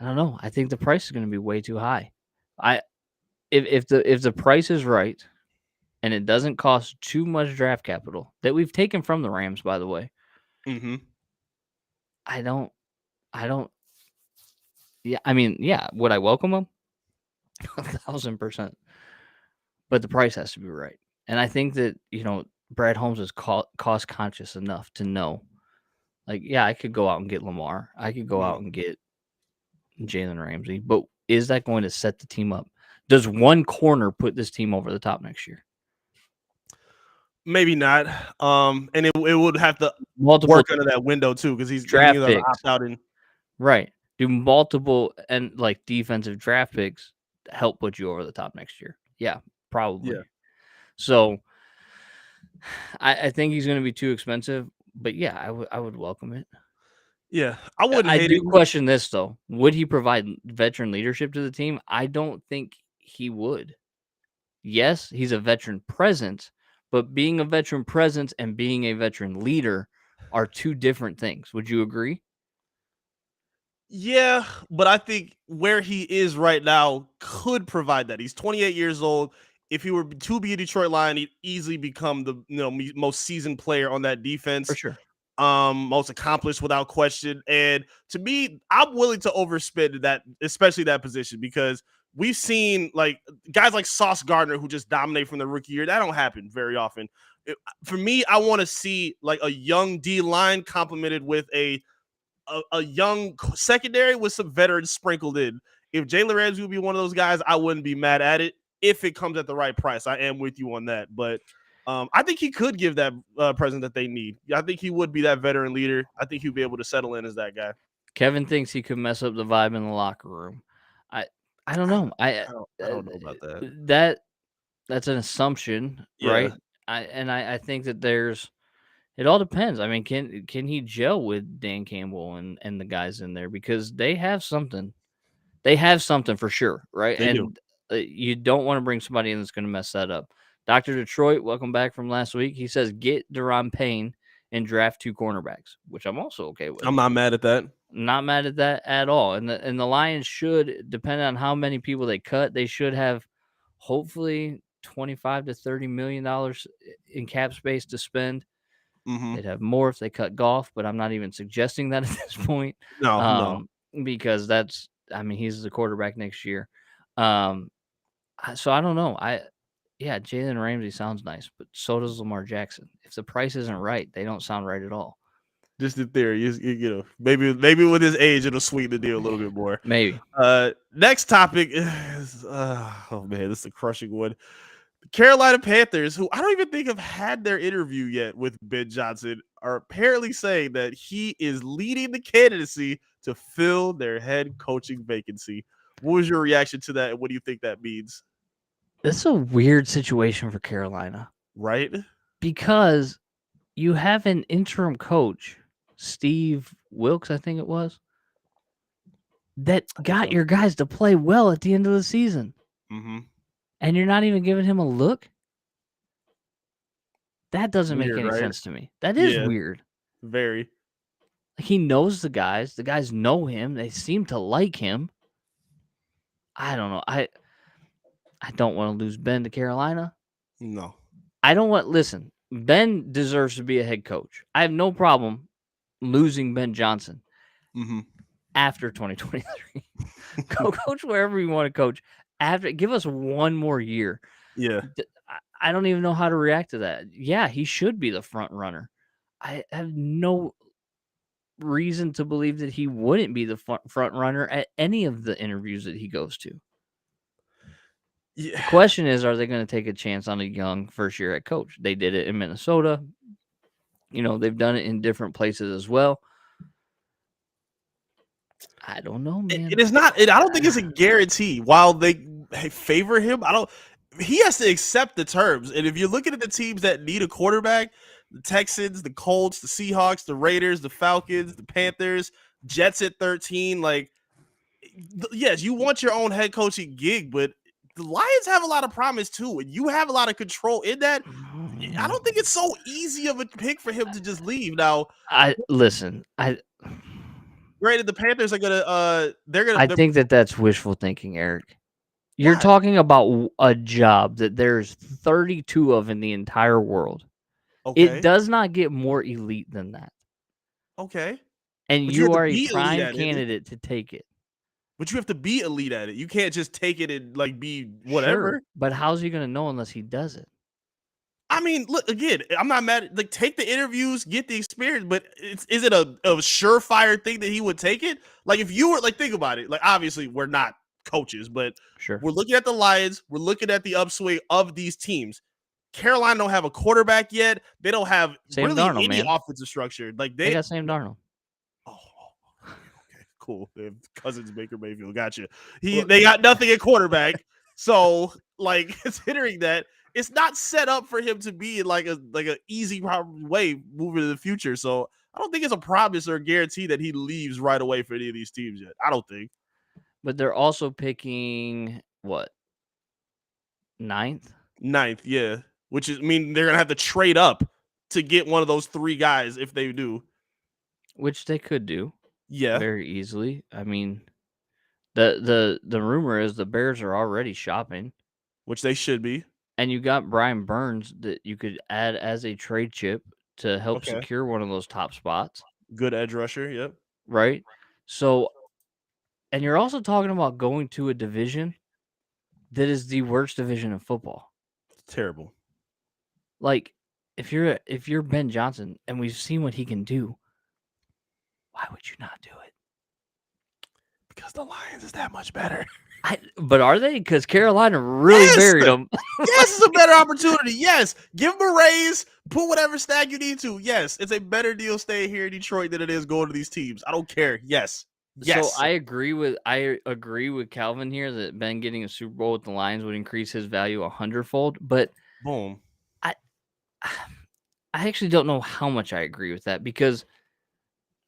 don't know. I think the price is going to be way too high. I if the price is right and it doesn't cost too much draft capital that we've taken from the Rams, by the way, Mm-hmm. I don't I don't. Yeah, I mean, yeah. Would I welcome him? 1,000%. But the price has to be right, and I think that Brad Holmes is cost conscious enough to know, like, yeah, I could go out and get Lamar, I could go out and get Jalen Ramsey, but is that going to set the team up? Does one corner put this team over the top next year? Maybe not. And it would have to Multiple work under that window too, because he's draft going to picks, opt out in. right? Do multiple and like defensive draft picks help put you over the top next year? Yeah, probably. Yeah. So I think he's going to be too expensive, but yeah, I would welcome it. Yeah, I wouldn't I hate do it. question this though. Would he provide veteran leadership to the team? I don't think he would. Yes, he's a veteran presence, but being a veteran presence and being a veteran leader are two different things. Would you agree? Yeah, but I think where he is right now could provide that. He's 28 years old. If he were to be a Detroit Lion, he'd easily become the most seasoned player on that defense. For sure. Most accomplished without question. And to me, I'm willing to overspend that, especially that position, because we've seen like guys like Sauce Gardner who just dominate from the rookie year. That don't happen very often. For me, I want to see like a young D line complemented with a young secondary with some veterans sprinkled in. If Jalen Ramsey would be one of those guys, I wouldn't be mad at it if it comes at the right price. I am with you on that, but I think he could give that presence that they need. I think he would be that veteran leader. I think he'd be able to settle in as that guy. Kevin thinks he could mess up the vibe in the locker room. I don't know. I don't know about that. That's an assumption, Yeah. right? I think that it all depends. I mean, can he gel with Dan Campbell and the guys in there, because they have something. They have something for sure, right? They do. And you don't want to bring somebody in that's going to mess that up. Dr. Detroit, welcome back from last week. He says get Daron Payne and draft 2 cornerbacks, which I'm also okay with. I'm not mad at that. Not mad at that at all. And the Lions should, depending on how many people they cut, they should have hopefully $25 to $30 million in cap space to spend. Mm-hmm. They'd have more if they cut Goff, but I'm not even suggesting that at this point. No. Because he's the quarterback next year. So I don't know. Jalen Ramsey sounds nice, but so does Lamar Jackson. If the price isn't right, they don't sound right at all. Just in theory, maybe with his age, it'll sweeten the deal a little bit more. Maybe. Next topic is, oh man, this is a crushing one. The Carolina Panthers, who I don't even think have had their interview yet with Ben Johnson, are apparently saying that he is leading the candidacy to fill their head coaching vacancy. What was your reaction to that, and what do you think that means? That's a weird situation for Carolina, right? Because you have an interim coach, Steve Wilkes, I think it was, that got your guys to play well at the end of the season. Mm-hmm. And you're not even giving him a look? That doesn't make any sense to me. That is weird. Very. He knows the guys. The guys know him. They seem to like him. I don't know. I don't want to lose Ben to Carolina. No. Listen, Ben deserves to be a head coach. I have no problem losing Ben Johnson. Mm-hmm. after 2023. Go coach wherever you want to coach. After, give us one more year. Yeah. I don't even know how to react to that. Yeah, he should be the front runner. I have no reason to believe that he wouldn't be the front runner at any of the interviews that he goes to. Yeah. The question is, are they going to take a chance on a young first-year head coach? They did it in Minnesota. They've done it in different places as well. I don't know, man. It is not. I don't think it's a guarantee. While they favor him, he has to accept the terms. And if you're looking at the teams that need a quarterback, the Texans, the Colts, the Seahawks, the Raiders, the Falcons, the Panthers, Jets at 13, like, yes, you want your own head coaching gig, but the Lions have a lot of promise too, and you have a lot of control in that. I don't think it's so easy of a pick for him to just leave. Now, listen. granted, the Panthers are gonna I think that's wishful thinking, Eric. You're Why? talking about a job that there's 32 of in the entire world. Okay. It does not get more elite than that. Okay. And But you are a prime candidate to take it. But you have to be elite at it. You can't just take it and like be whatever. Sure, but how's he going to know unless he does it? I mean, look, again, I'm not mad. Like, take the interviews, get the experience, but is it a surefire thing that he would take it? Like, if you were like, think about it. Like, obviously, we're not coaches, but sure, we're looking at the Lions. We're looking at the upswing of these teams. Carolina don't have a quarterback yet. They don't have Sam really Darnold, any man. offensive structure. Like they got Sam Darnold. Oh, okay, cool. They have Cousins, Baker Mayfield. Gotcha. They got nothing at quarterback. So, like, considering that, it's not set up for him to be in like a easy way moving to the future. So I don't think it's a promise or a guarantee that he leaves right away for any of these teams yet. I don't think. But they're also picking what? Ninth, yeah. Which is, I mean, they're gonna have to trade up to get one of those three guys if they do. Which they could do. Yeah. Very easily. I mean, the rumor is the Bears are already shopping. Which they should be. And you got Brian Burns that you could add as a trade chip to help secure one of those top spots. Good edge rusher, yep. Right? So, and you're also talking about going to a division that is the worst division in football. It's terrible. Like, if you're Ben Johnson and we've seen what he can do, why would you not do it? Because the Lions is that much better. But are they? Because Carolina really buried them. Yes, it's a better opportunity. Yes. Give them a raise. Put whatever stack you need to. Yes. It's a better deal staying here in Detroit than it is going to these teams. I don't care. Yes. Yes. So I agree with Calvin here that Ben getting a Super Bowl with the Lions would increase his value 100-fold. But boom. I actually don't know how much I agree with that, because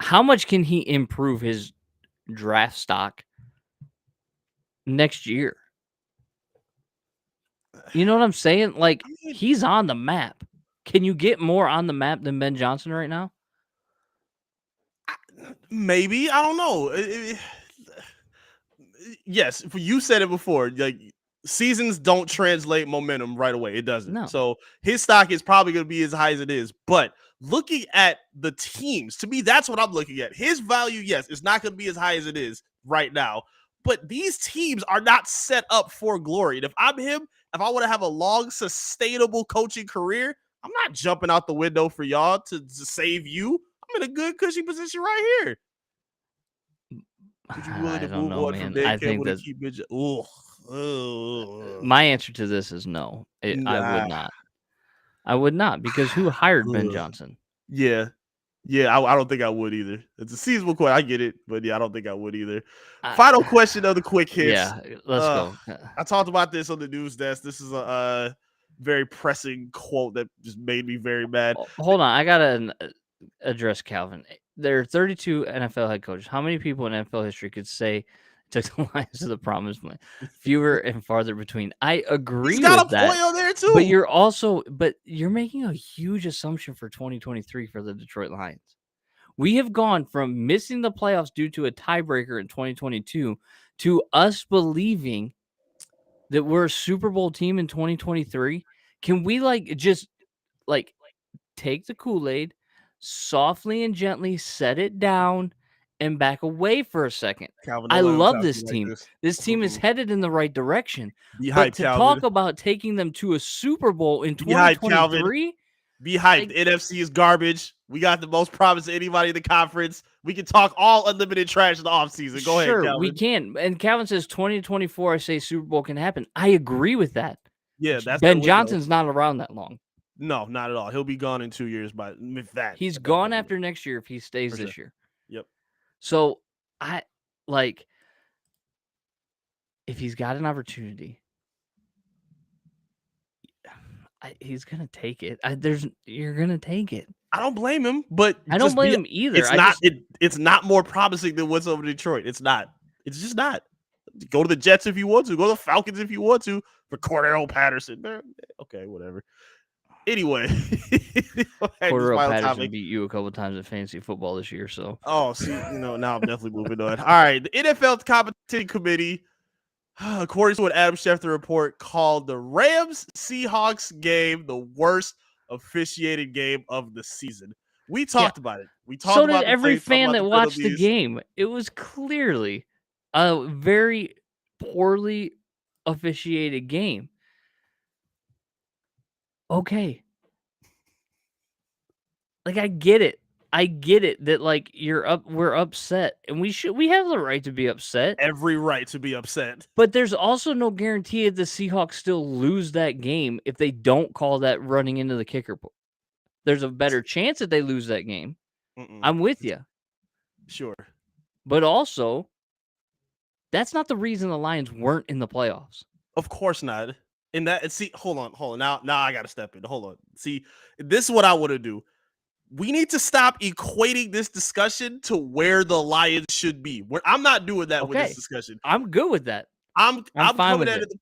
how much can he improve his draft stock next year? You know what I'm saying? Like, he's on the map. Can you get more on the map than Ben Johnson right now? Maybe. I don't know. Yes, you said it before. Like, seasons don't translate momentum right away. It doesn't. No. So his stock is probably going to be as high as it is. But looking at the teams, to me, that's what I'm looking at. His value, yes, it's not going to be as high as it is right now. But these teams are not set up for glory. And if I'm him, if I want to have a long, sustainable coaching career, I'm not jumping out the window for y'all to save you. I'm in a good, cushy position right here. Would you be willing to move on from Dan Campbell to keep it? My answer to this is no. I would not. I would not, because who hired Ben Johnson? Yeah. I don't think I would either. It's a seasonal question. I get it, but yeah, I don't think I would either. Final question of the quick hits. Yeah, let's go. I talked about this on the news desk. This is a very pressing quote that just made me very mad. Hold on, I gotta address Calvin. There are 32 NFL head coaches. How many people in NFL history could say took the Lions to the promised land? Fewer and farther between. I agree with that. He's got a point on there too. But you're making a huge assumption for 2023 for the Detroit Lions. We have gone from missing the playoffs due to a tiebreaker in 2022 to us believing that we're a Super Bowl team in 2023. Can we just take the Kool-Aid, softly and gently set it down, and back away for a second. Calvin, I don't let him love talk to this you like team. this. This team is headed in the right direction. Be But hyped, to talk Calvin. about taking them to a Super Bowl in Be hyped, Calvin. 2023, Be hyped. like, The NFC is garbage. We got the most promise of anybody in the conference. We can talk all unlimited trash in the offseason. Go ahead, sure, we Calvin. can. And Calvin says 2024, I say Super Bowl can happen. I agree with that. Yeah, that's their Ben window. Johnson's not around that long. No, not at all. He'll be gone in 2 years, but if that. He's at that gone point. after next year if he stays For this sure. year. Yep. So I like if he's got an opportunity, he's gonna take it. You're gonna take it. I don't blame him, but I don't blame him either. It's not more promising than what's over Detroit. It's not. It's just not. Go to the Jets if you want to. Go to the Falcons if you want to. For Cordero Patterson, okay, whatever. Anyway, Cordero Patterson beat you a couple times in fantasy football this year, so. Oh, see, now I'm definitely moving on. All right, the NFL Competition Committee, according to an Adam Schefter report, called the Rams-Seahawks game the worst officiated game of the season. We talked about it. We talked so about did every fan that watched the penalties. game. It was clearly a very poorly officiated game. Okay. Like, I get it. I get it that like we're upset, and we have the right to be upset. Every right to be upset. But there's also no guarantee that the Seahawks still lose that game if they don't call that running into the kicker. There's a better chance that they lose that game. I'm with you. Sure. But also, that's not the reason the Lions weren't in the playoffs. Of course not. Hold on. Now I gotta step in. Hold on. See, this is what I want to do. We need to stop equating this discussion to where the Lions should be. I'm not doing that with this discussion. I'm good with that. I'm fine coming with at it.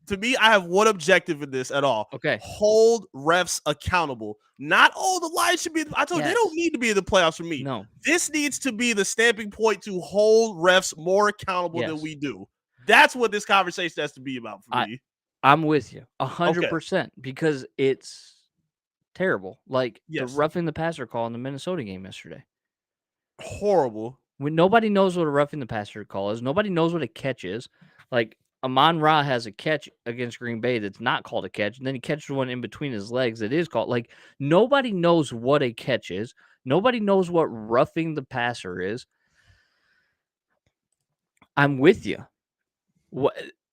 To me, I have one objective in this at all. Okay. Hold refs accountable. Not, the Lions should be. I told you, they don't need to be in the playoffs for me. No. This needs to be the stamping point to hold refs more accountable than we do. That's what this conversation has to be about for me. I'm with you 100% because it's terrible. Like the roughing the passer call in the Minnesota game yesterday. Horrible. When nobody knows what a roughing the passer call is, nobody knows what a catch is. Like Amon-Ra has a catch against Green Bay that's not called a catch, and then he catches one in between his legs that is called. Like nobody knows what a catch is. Nobody knows what roughing the passer is. I'm with you.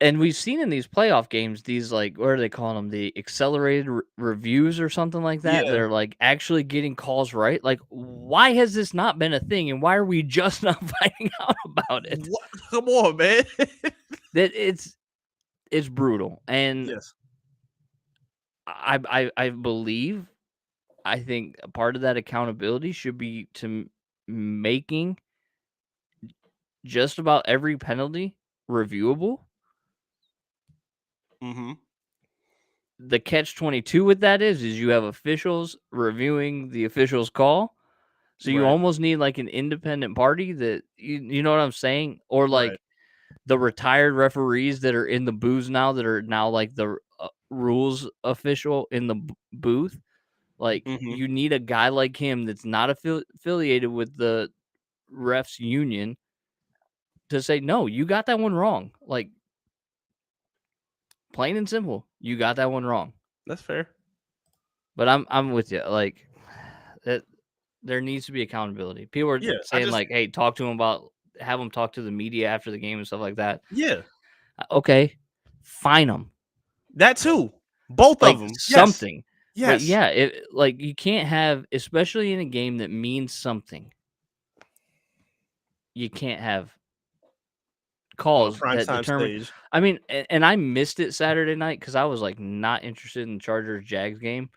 And we've seen in these playoff games, these like, what are they calling them? The accelerated reviews or something like that. Yeah. They're like actually getting calls right. Like, why has this not been a thing? And why are we just not finding out about it? What? Come on, man. That it's brutal. And yes. I believe, I think a part of that accountability should be to making just about every penalty reviewable. Mm-hmm. The catch-22 with that is you have officials reviewing the official's call. So you almost need like an independent party that you know what I'm saying? Or like the retired referees that are in the booths now that are now like the rules official in the booth. Like you need a guy like him that's not affiliated with the refs union to say, no, you got that one wrong. Like, plain and simple, you got that one wrong. That's fair. But I'm with you. Like, there needs to be accountability. People are saying like, "Hey, talk to him have him talk to the media after the game and stuff like that." Yeah. Okay, fine them. That too. Both like, of them. Something. Yes. But yeah. Like you can't have, especially in a game that means something. You can't have calls that determine. Stage. I mean, and I missed it Saturday night because I was like not interested in the Chargers-Jags game.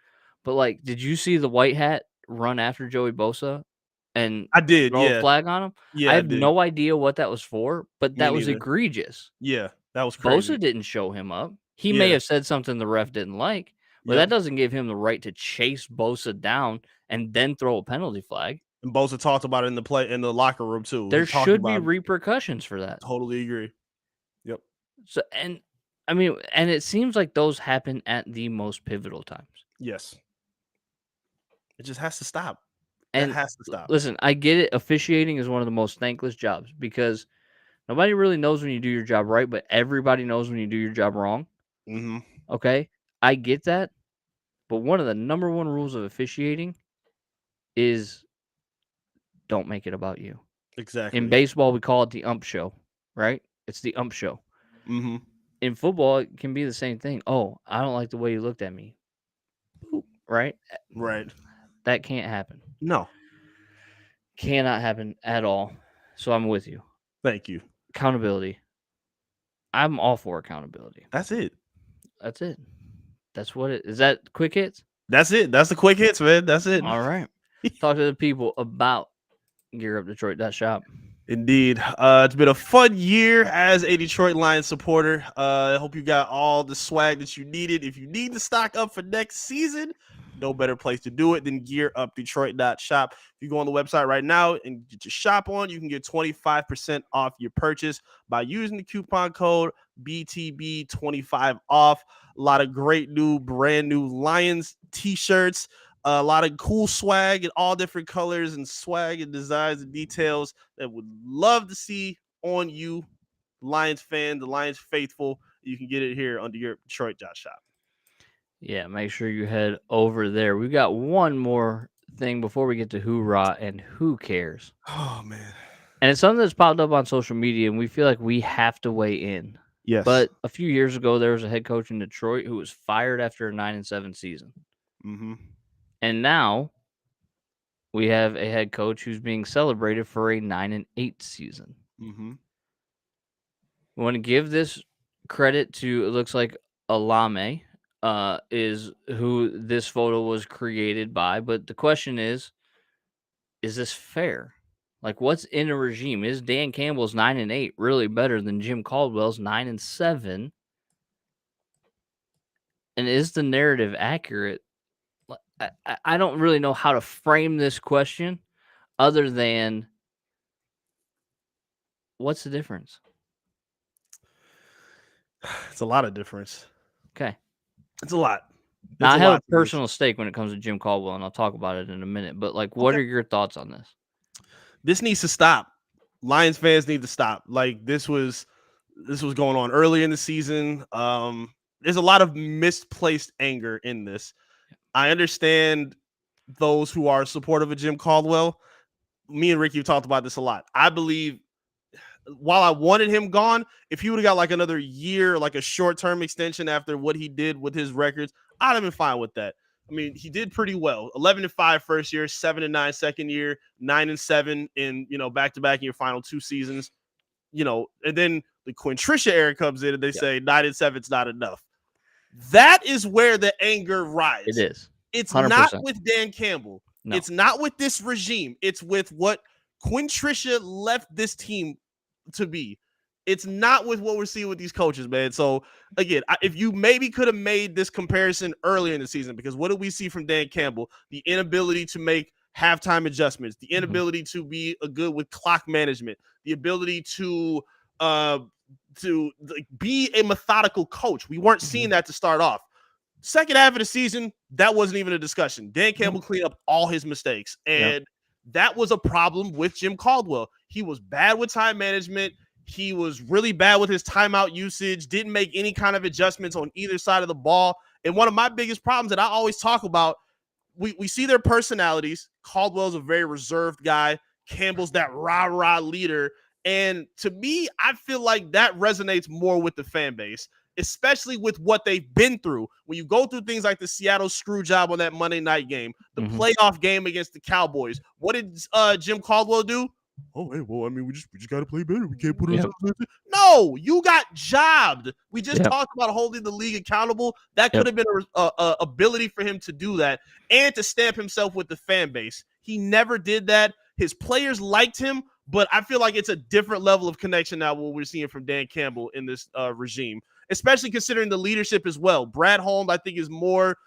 But like, did you see the white hat run after Joey Bosa and I did throw a flag on him? Yeah, I have no idea what that was for, but that was neither. egregious. Yeah, that was crazy. Bosa didn't show him up. He may have said something the ref didn't like, but that doesn't give him the right to chase Bosa down and then throw a penalty flag. And Bosa talked about it in the locker room too. There should be repercussions for that. Totally agree. Yep. So and it seems like those happen at the most pivotal times. Yes. It just has to stop. That And has to stop. listen, I get it. Officiating is one of the most thankless jobs because nobody really knows when you do your job right, but everybody knows when you do your job wrong. Hmm. Okay? I get that. But one of the number one rules of officiating is don't make it about you. In Exactly. baseball, we call it the ump show, right? It's the ump show. Hmm. In football, it can be the same thing. Oh, I don't like the way you looked at me. Boop, right? Right. That can't happen. No. Cannot happen at all. So I'm with you. Thank you. Accountability. I'm all for accountability. That's it. That's it. That's what it is. That quick hits? That's it. That's the quick hits, man. That's it. All right. Talk to the people about GearUpDetroit.shop. Indeed. It's been a fun year as a Detroit Lions supporter. I hope you got all the swag that you needed. If you need to stock up for next season, no better place to do it than GearUpDetroit.shop. If you go on the website right now and get your shop on, you can get 25% off your purchase by using the coupon code BTB25 off. A lot of great new, brand new Lions t-shirts. A lot of cool swag in all different colors and swag and designs and details that would love to see on you, Lions fan, the Lions faithful. You can get it here under your Detroit shop. Yeah, make sure you head over there. We got one more thing before we get to Who-Rah and Who Cares. Oh man. And it's something that's popped up on social media, and we feel like we have to weigh in. Yes. But a few years ago, there was a head coach in Detroit who was fired after a 9-7 season. Mm-hmm. And now we have a head coach who's being celebrated for a 9-8 season. Mm-hmm. We want to give this credit to, it looks like Alame is who this photo was created by. But the question is this fair? Like, what's in a regime? Is Dan Campbell's 9-8 really better than Jim Caldwell's 9-7? And is the narrative accurate? I don't really know how to frame this question other than what's the difference? It's a lot of difference. Okay. It's a lot. Now, I have a personal stake when it comes to Jim Caldwell, and I'll talk about it in a minute. But, like, what are your thoughts on this? This needs to stop. Lions fans need to stop. Like, this was going on early in the season. There's a lot of misplaced anger in this. I understand those who are supportive of Jim Caldwell. Me and Ricky have talked about this a lot. I believe while I wanted him gone, if he would have got like another year, like a short-term extension after what he did with his records, I'd have been fine with that. I mean, he did pretty well. 11-5 first year, 7-9 second year, 9-7 in, back-to-back in your final two seasons. And then the Quintricia era comes in and they say 9-7 is not enough. That is where the anger rises. It is. It's 100%. not with Dan Campbell. No. It's not with this regime. It's with what Quintricia left this team to be. It's not with what we're seeing with these coaches, man. So again, if you maybe could have made this comparison earlier in the season, because what did we see from Dan Campbell? The inability to make halftime adjustments, the inability to be good with clock management, the ability to be a methodical coach. We weren't seeing that to start off. Second half of the season, that wasn't even a discussion. Dan Campbell cleaned up all his mistakes, and that was a problem with Jim Caldwell. He was bad with time management. He was really bad with his timeout usage, didn't make any kind of adjustments on either side of the ball. And one of my biggest problems that I always talk about, we see their personalities. Caldwell's a very reserved guy. Campbell's that rah-rah leader. And to me, I feel like that resonates more with the fan base, especially with what they've been through. When you go through things like the Seattle screw job on that Monday night game, the playoff game against the Cowboys, what did Jim Caldwell do? Oh, hey, well, I mean, we just got to play better. We can't put ourselves in it. No, you got jobbed. We just talked about holding the league accountable. That could have been a ability for him to do that and to stamp himself with the fan base. He never did that. His players liked him, but I feel like it's a different level of connection now what we're seeing from Dan Campbell in this regime, especially considering the leadership as well. Brad Holmes, I think, is more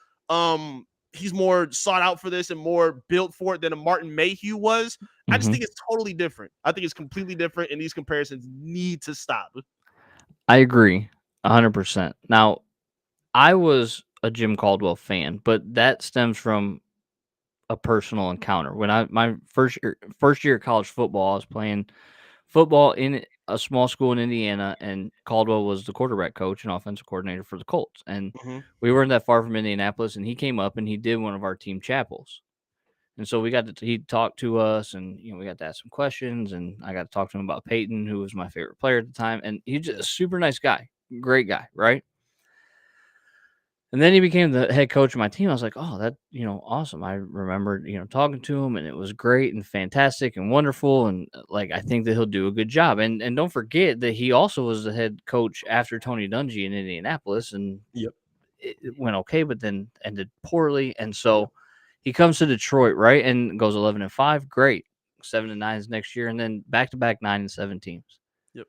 he's more sought out for this and more built for it than a Martin Mayhew was. I just think it's totally different. I think it's completely different, and these comparisons need to stop. I agree 100%. Now, I was a Jim Caldwell fan, but that stems from a personal encounter. When my first year of college football, I was playing football in a small school in Indiana, and Caldwell was the quarterback coach and offensive coordinator for the Colts. And Mm-hmm. we weren't that far from Indianapolis, and he came up and he did one of our team chapels. And so we got to he talked to us, and we got to ask some questions, and I got to talk to him about Peyton, who was my favorite player at the time, and he's just a super nice guy, great guy, right? And then he became the head coach of my team. I was like, oh, that, awesome. I remembered, talking to him, and it was great and fantastic and wonderful. And like, I think that he'll do a good job. And don't forget that he also was the head coach after Tony Dungy in Indianapolis, and Yep. it went okay, but then ended poorly. And so Yep. he comes to Detroit, right? And goes 11-5. Great. 7-9 is next year. And then back-to-back 9-7 teams. Yep.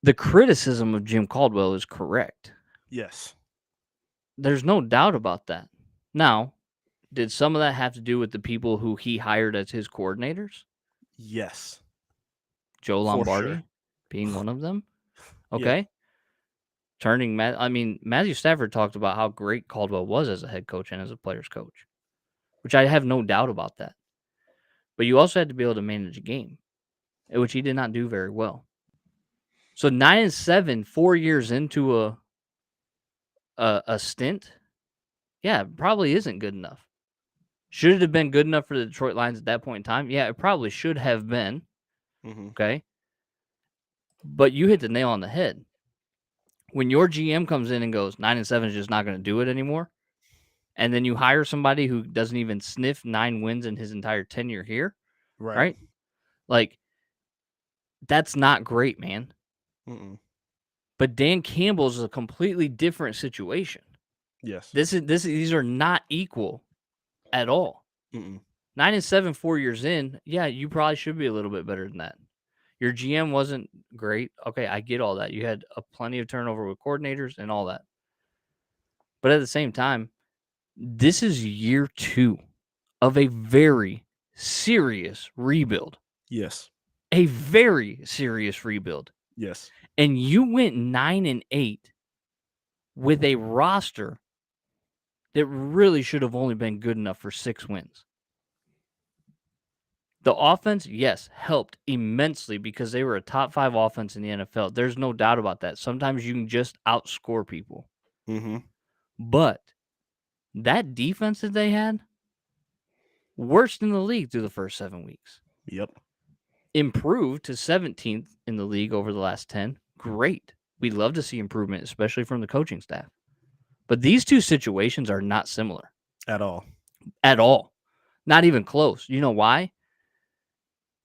The criticism of Jim Caldwell is correct. Yes. There's no doubt about that. Now, did some of that have to do with the people who he hired as his coordinators? Yes. Joe For Lombardi sure. being one of them? Yeah. Okay. Matthew Stafford talked about how great Caldwell was as a head coach and as a player's coach, which I have no doubt about that. But you also had to be able to manage a game, which he did not do very well. So 9-7, 4 years into a stint, yeah, it probably isn't good enough. Should it have been good enough for the Detroit Lions at that point in time? Yeah, it probably should have been. Mm-hmm. Okay. But you hit the nail on the head. When your GM comes in and goes 9-7 is just not going to do it anymore, and then you hire somebody who doesn't even sniff 9 wins in his entire tenure here, right? Like, that's not great, man. Mm-mm. But Dan Campbell is a completely different situation. Yes. These are not equal at all. Mm-mm. 9-7, 4 years in, yeah, you probably should be a little bit better than that. Your GM wasn't great. Okay, I get all that. You had plenty of turnover with coordinators and all that. But at the same time, this is year 2 of a very serious rebuild. Yes. A very serious rebuild. Yes. And you went 9-8 with a roster that really should have only been good enough for 6 wins. The offense, yes, helped immensely because they were a top 5 offense in the NFL. There's no doubt about that. Sometimes you can just outscore people. Mm-hmm. But that defense that they had, worst in the league through the first 7 weeks. Yep. Improved to 17th in the league over the last 10. Great. We'd love to see improvement, especially from the coaching staff. But these two situations are not similar. At all. At all. Not even close. You know why?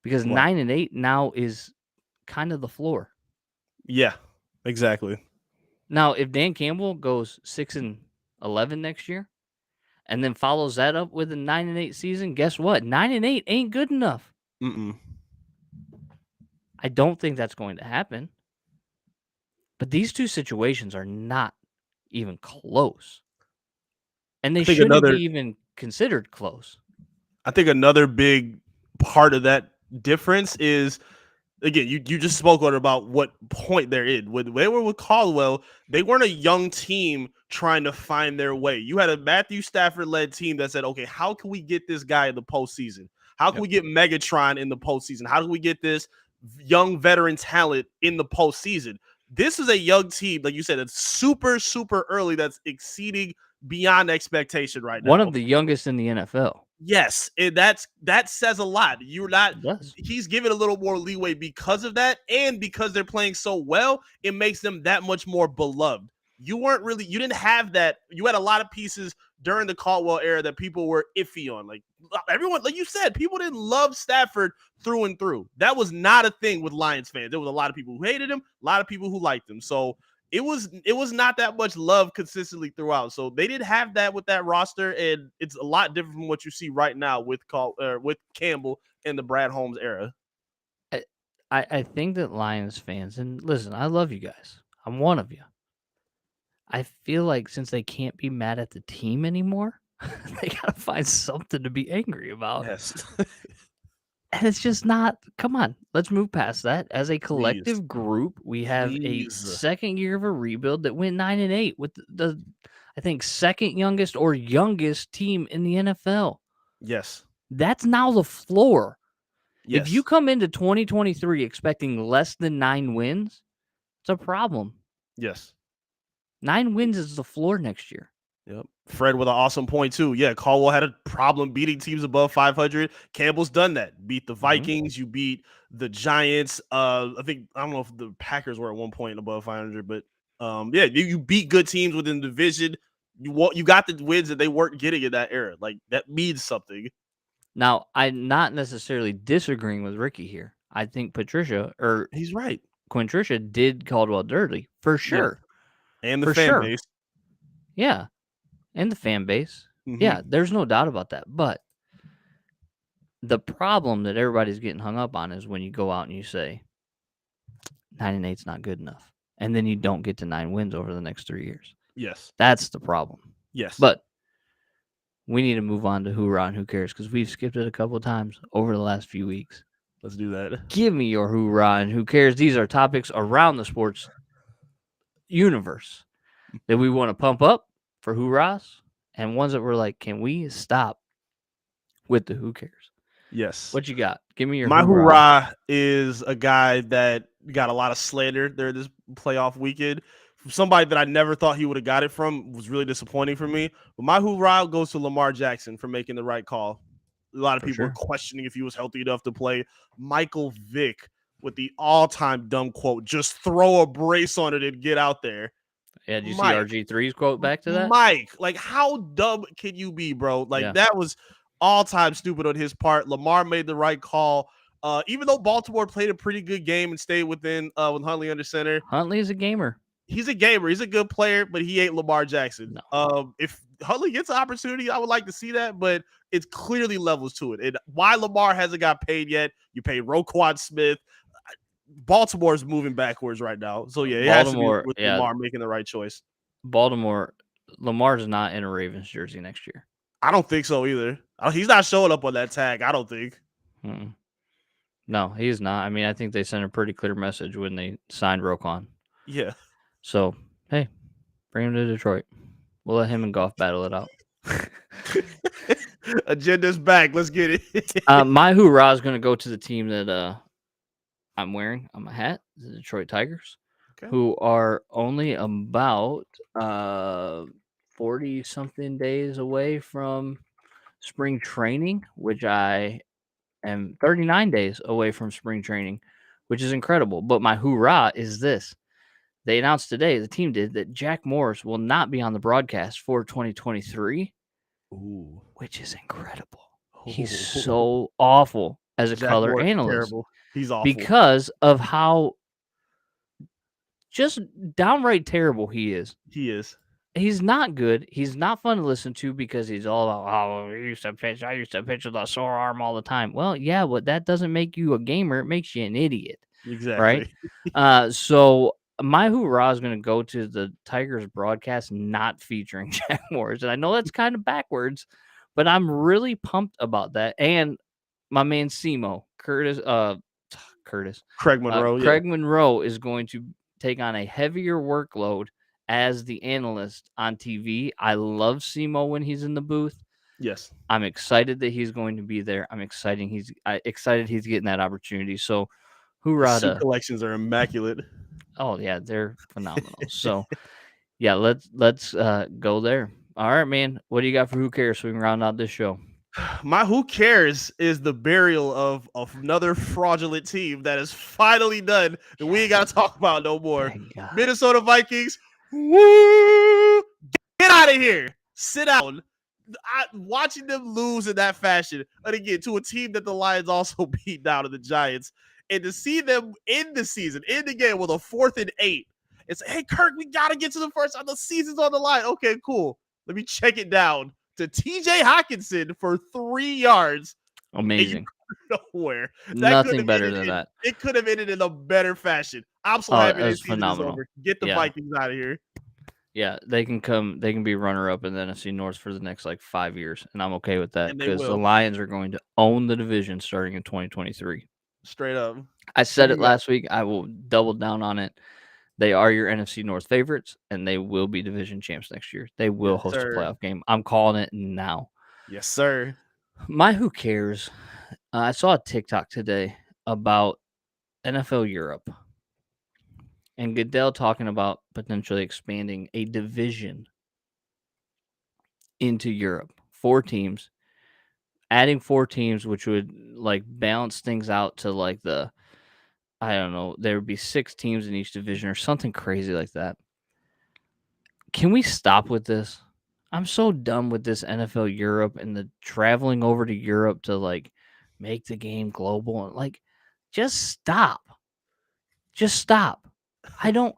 Because Why? 9-8 now is kind of the floor. Yeah, exactly. Now, if Dan Campbell goes 6-11 next year, and then follows that up with a 9-8 season, guess what? 9-8 ain't good enough. Mm-mm. I don't think that's going to happen. But these two situations are not even close. And they shouldn't be even considered close. I think another big part of that difference is, again, you just spoke on about what point they're in. When they were with Caldwell, they weren't a young team trying to find their way. You had a Matthew Stafford-led team that said, okay, how can we get this guy in the postseason? How can we get Megatron in the postseason? How can we get this young veteran talent in the postseason? This is a young team, like you said, it's super, super early, that's exceeding beyond expectation right now. One of the youngest in the NFL. Yes, and that says a lot. You're not. He's given a little more leeway because of that, and because they're playing so well, it makes them that much more beloved. You didn't have that. You had a lot of pieces during the Caldwell era that people were iffy on. Like everyone, like you said, people didn't love Stafford through and through. That was not a thing with Lions fans. There was a lot of people who hated him, a lot of people who liked him. So it was not that much love consistently throughout. So they didn't have that with that roster, and it's a lot different from what you see right now with Campbell and the Brad Holmes era. I think that Lions fans, and listen, I love you guys. I'm one of you. I feel like since they can't be mad at the team anymore, they gotta find something to be angry about. Yes. And it's just not. Come on, let's move past that. As a collective group, we have a second year of a rebuild that went 9-8 with the I think second youngest or youngest team in the NFL. Yes. That's now the floor. If you Yes. come into 2023 expecting less than 9 wins, it's a problem. Yes. 9 wins is the floor next year. Yep. Fred with an awesome point too. Yeah, Caldwell had a problem beating teams above 500. Campbell's done that. Beat the Vikings. You beat the Giants. I don't know if the Packers were at one point above 500, but yeah, you beat good teams within the division. You got the wins that they weren't getting in that era. Like that means something. Now, I'm not necessarily disagreeing with Ricky here. I think He's right. Quintricia did Caldwell dirty for Yeah, sure. and the For fan sure. base. Yeah. And the fan base. Mm-hmm. Yeah, there's no doubt about that. But the problem that everybody's getting hung up on is when you go out and you say 9-8's not good enough. And then you don't get to 9 wins over the next 3 years. Yes. That's the problem. Yes. But we need to move on to Who-Rah and Who Cares because we've skipped it a couple of times over the last few weeks. Let's do that. Give me your Who-Rah and Who Cares. These are topics around the sports universe that we want to pump up for Who-Rahs and ones that we're like, can we stop with the Who Cares? Yes. What you got? Give me your My Who-Rah. Who-Rah is a guy that got a lot of slander there this playoff weekend. From somebody that I never thought he would have got it from. Was really disappointing for me. But my Who-Rah goes to Lamar Jackson for making the right call. A lot of people are questioning if he was healthy enough to play. Michael Vick with the all-time dumb quote, just throw a brace on it and get out there. Yeah, did you see RG3's quote back to that? Mike, like how dumb can you be, bro? Like that was all-time stupid on his part. Lamar made the right call. Even though Baltimore played a pretty good game and stayed within with Huntley under center. Huntley is a gamer. He's a gamer. He's a good player, but he ain't Lamar Jackson. No. If Huntley gets an opportunity, I would like to see that, but it's clearly levels to it. And why Lamar hasn't got paid yet? You paid Roquan Smith. Baltimore's moving backwards right now. So yeah, it has to be with Lamar making the right choice. Lamar's not in a Ravens jersey next year. I don't think so either. He's not showing up on that tag, I don't think. No, he's not. I mean, I think they sent a pretty clear message when they signed Roquan. Yeah. So, hey, bring him to Detroit. We'll let him and Goff battle it out. Agenda's back. Let's get it. My Who-Rah is going to go to the team that I'm wearing on my hat, the Detroit Tigers, who are only about 40-something days away from spring training, which I am 39 days away from spring training, which is incredible. But my Who-Rah is this. They announced today, the team did, that Jack Morris will not be on the broadcast for 2023, which is incredible. He's so awful as a color analyst. Terrible. He's awful. Because of how just downright terrible he is. He is. He's not good. He's not fun to listen to because he's all about, I used to pitch with a sore arm all the time. Well, yeah, but that doesn't make you a gamer. It makes you an idiot. Exactly. Right? So my Who-Rah is going to go to the Tigers broadcast not featuring Jack Morris. And I know that's kind of backwards, but I'm really pumped about that. And my man Simo, Craig Monroe. Craig Monroe is going to take on a heavier workload as the analyst on TV. I love Simo when he's in the booth. Yes. I'm excited that he's going to be there. I'm excited he's getting that opportunity. So Who-Rah. The collections are immaculate. Oh yeah, they're phenomenal. So yeah, let's go there. All right, man. What do you got for Who Cares so we can round out this show? My Who Cares is the burial of another fraudulent team that is finally done that we ain't got to talk about no more. Minnesota Vikings, woo! Get out of here. Sit down. Watching them lose in that fashion, and again, to a team that the Lions also beat down to the Giants, and to see them in the season, in the game with a 4th and 8, it's, hey, Kirk, we got to get to the first time. The season's on the line. Okay, cool. Let me check it down to TJ Hawkinson for 3 yards. Amazing. Nowhere. Nothing better than that. It could have ended in a better fashion. I'm so happy this season is over. Get the Vikings out of here. Yeah, they can be runner-up in the NFC North for the next 5 years, and I'm okay with that because the Lions are going to own the division starting in 2023. Straight up. I said it last week. I will double down on it. They are your NFC North favorites, and they will be division champs next year. They will Yes, host a sir. playoff game. I'm calling it now. Yes, sir. My who cares? I saw a TikTok today about NFL Europe and Goodell talking about potentially expanding a division into Europe. 4 teams, adding 4 teams, which would like balance things out to like I don't know, there would be 6 teams in each division or something crazy like that. Can we stop with this? I'm so done with this NFL Europe and the traveling over to Europe to like make the game global. Like, just stop. Just stop. I don't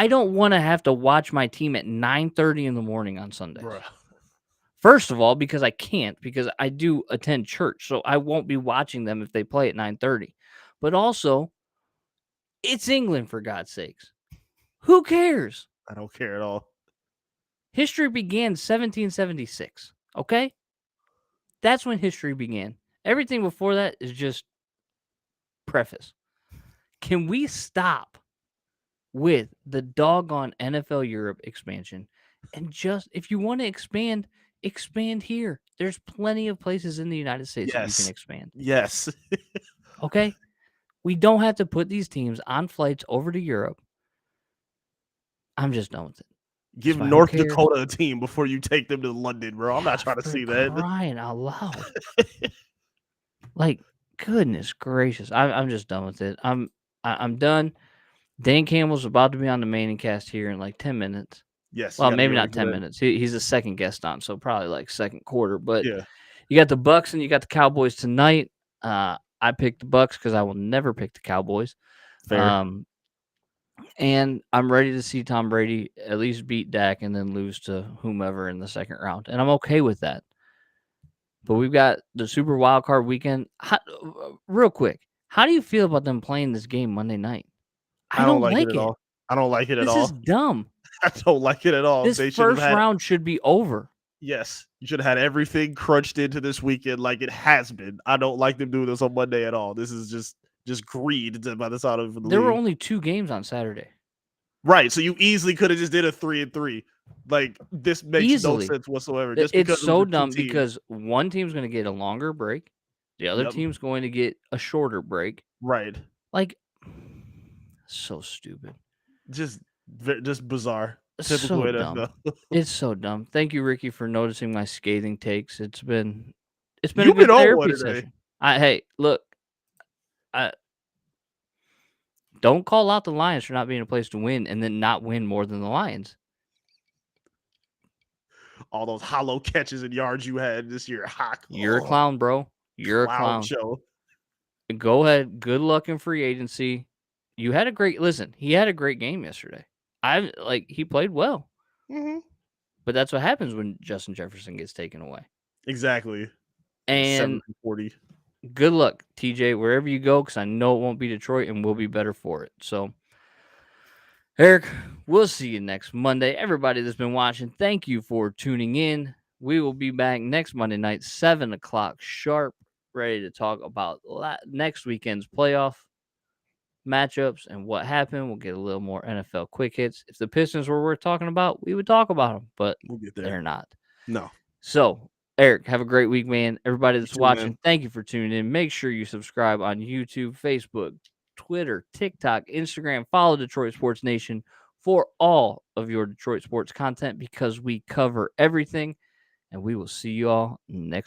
want to have to watch my team at 9:30 in the morning on Sundays. Bruh. First of all, because I can't, because I do attend church, so I won't be watching them if they play at 9:30. But also, it's England, for God's sakes. Who cares? I don't care at all. History began 1776, okay? That's when history began. Everything before that is just preface. Can we stop with the doggone NFL Europe expansion? And just, if you want to expand here. There's plenty of places in the United States that you can expand. Yes. Okay? We don't have to put these teams on flights over to Europe. I'm just done with it. Give North Dakota a team before you take them to London, bro. I'm not trying to see that. Crying out loud. Like, goodness gracious. I'm just done with it. I'm done. Dan Campbell's about to be on the main cast here in like 10 minutes. Yes. Well, maybe not 10 minutes. He's a second guest on, so probably like second quarter. But you got the Bucks and you got the Cowboys tonight. I picked the Bucks because I will never pick the Cowboys. Fair. And I'm ready to see Tom Brady at least beat Dak and then lose to whomever in the second round. And I'm okay with that. But we've got the Super Wild Card weekend. Real quick, how do you feel about them playing this game Monday night? I don't like it at all. I don't like it at all. This is dumb. I don't like it at all. This first round should be over. Yes. You should have had everything crunched into this weekend like it has been. I don't like them doing this on Monday at all. This is just greed by the side of the league. There were only 2 games on Saturday. Right. So you easily could have just did a 3-3. Like, this makes no sense whatsoever. Just it's so dumb because one team's going to get a longer break. The other team's going to get a shorter break. Right. Like, so stupid. Just bizarre. Typical so dumb. It's so dumb. Thank you, Ricky, for noticing my scathing takes. It's been a good therapy session. Hey, look. Don't call out the Lions for not being a place to win and then not win more than the Lions. All those hollow catches and yards you had this year. You're a clown, bro. You're a clown. Show. Go ahead. Good luck in free agency. You had a great he had a great game yesterday. He played well. Mm-hmm. But that's what happens when Justin Jefferson gets taken away. Exactly. And 740. Good luck, TJ, wherever you go, because I know it won't be Detroit and we'll be better for it. So, Eric, we'll see you next Monday. Everybody that's been watching, thank you for tuning in. We will be back next Monday night, 7 o'clock sharp, ready to talk about next weekend's playoff matchups and what happened. We'll get a little more NFL quick hits. If the Pistons were worth talking about, we would talk about them, but they're not. No. So, Eric, have a great week, man. Everybody that's watching, thank you for tuning in. Make sure you subscribe on YouTube, Facebook, Twitter, TikTok, Instagram. Follow Detroit Sports Nation for all of your Detroit sports content because we cover everything. And we will see you all next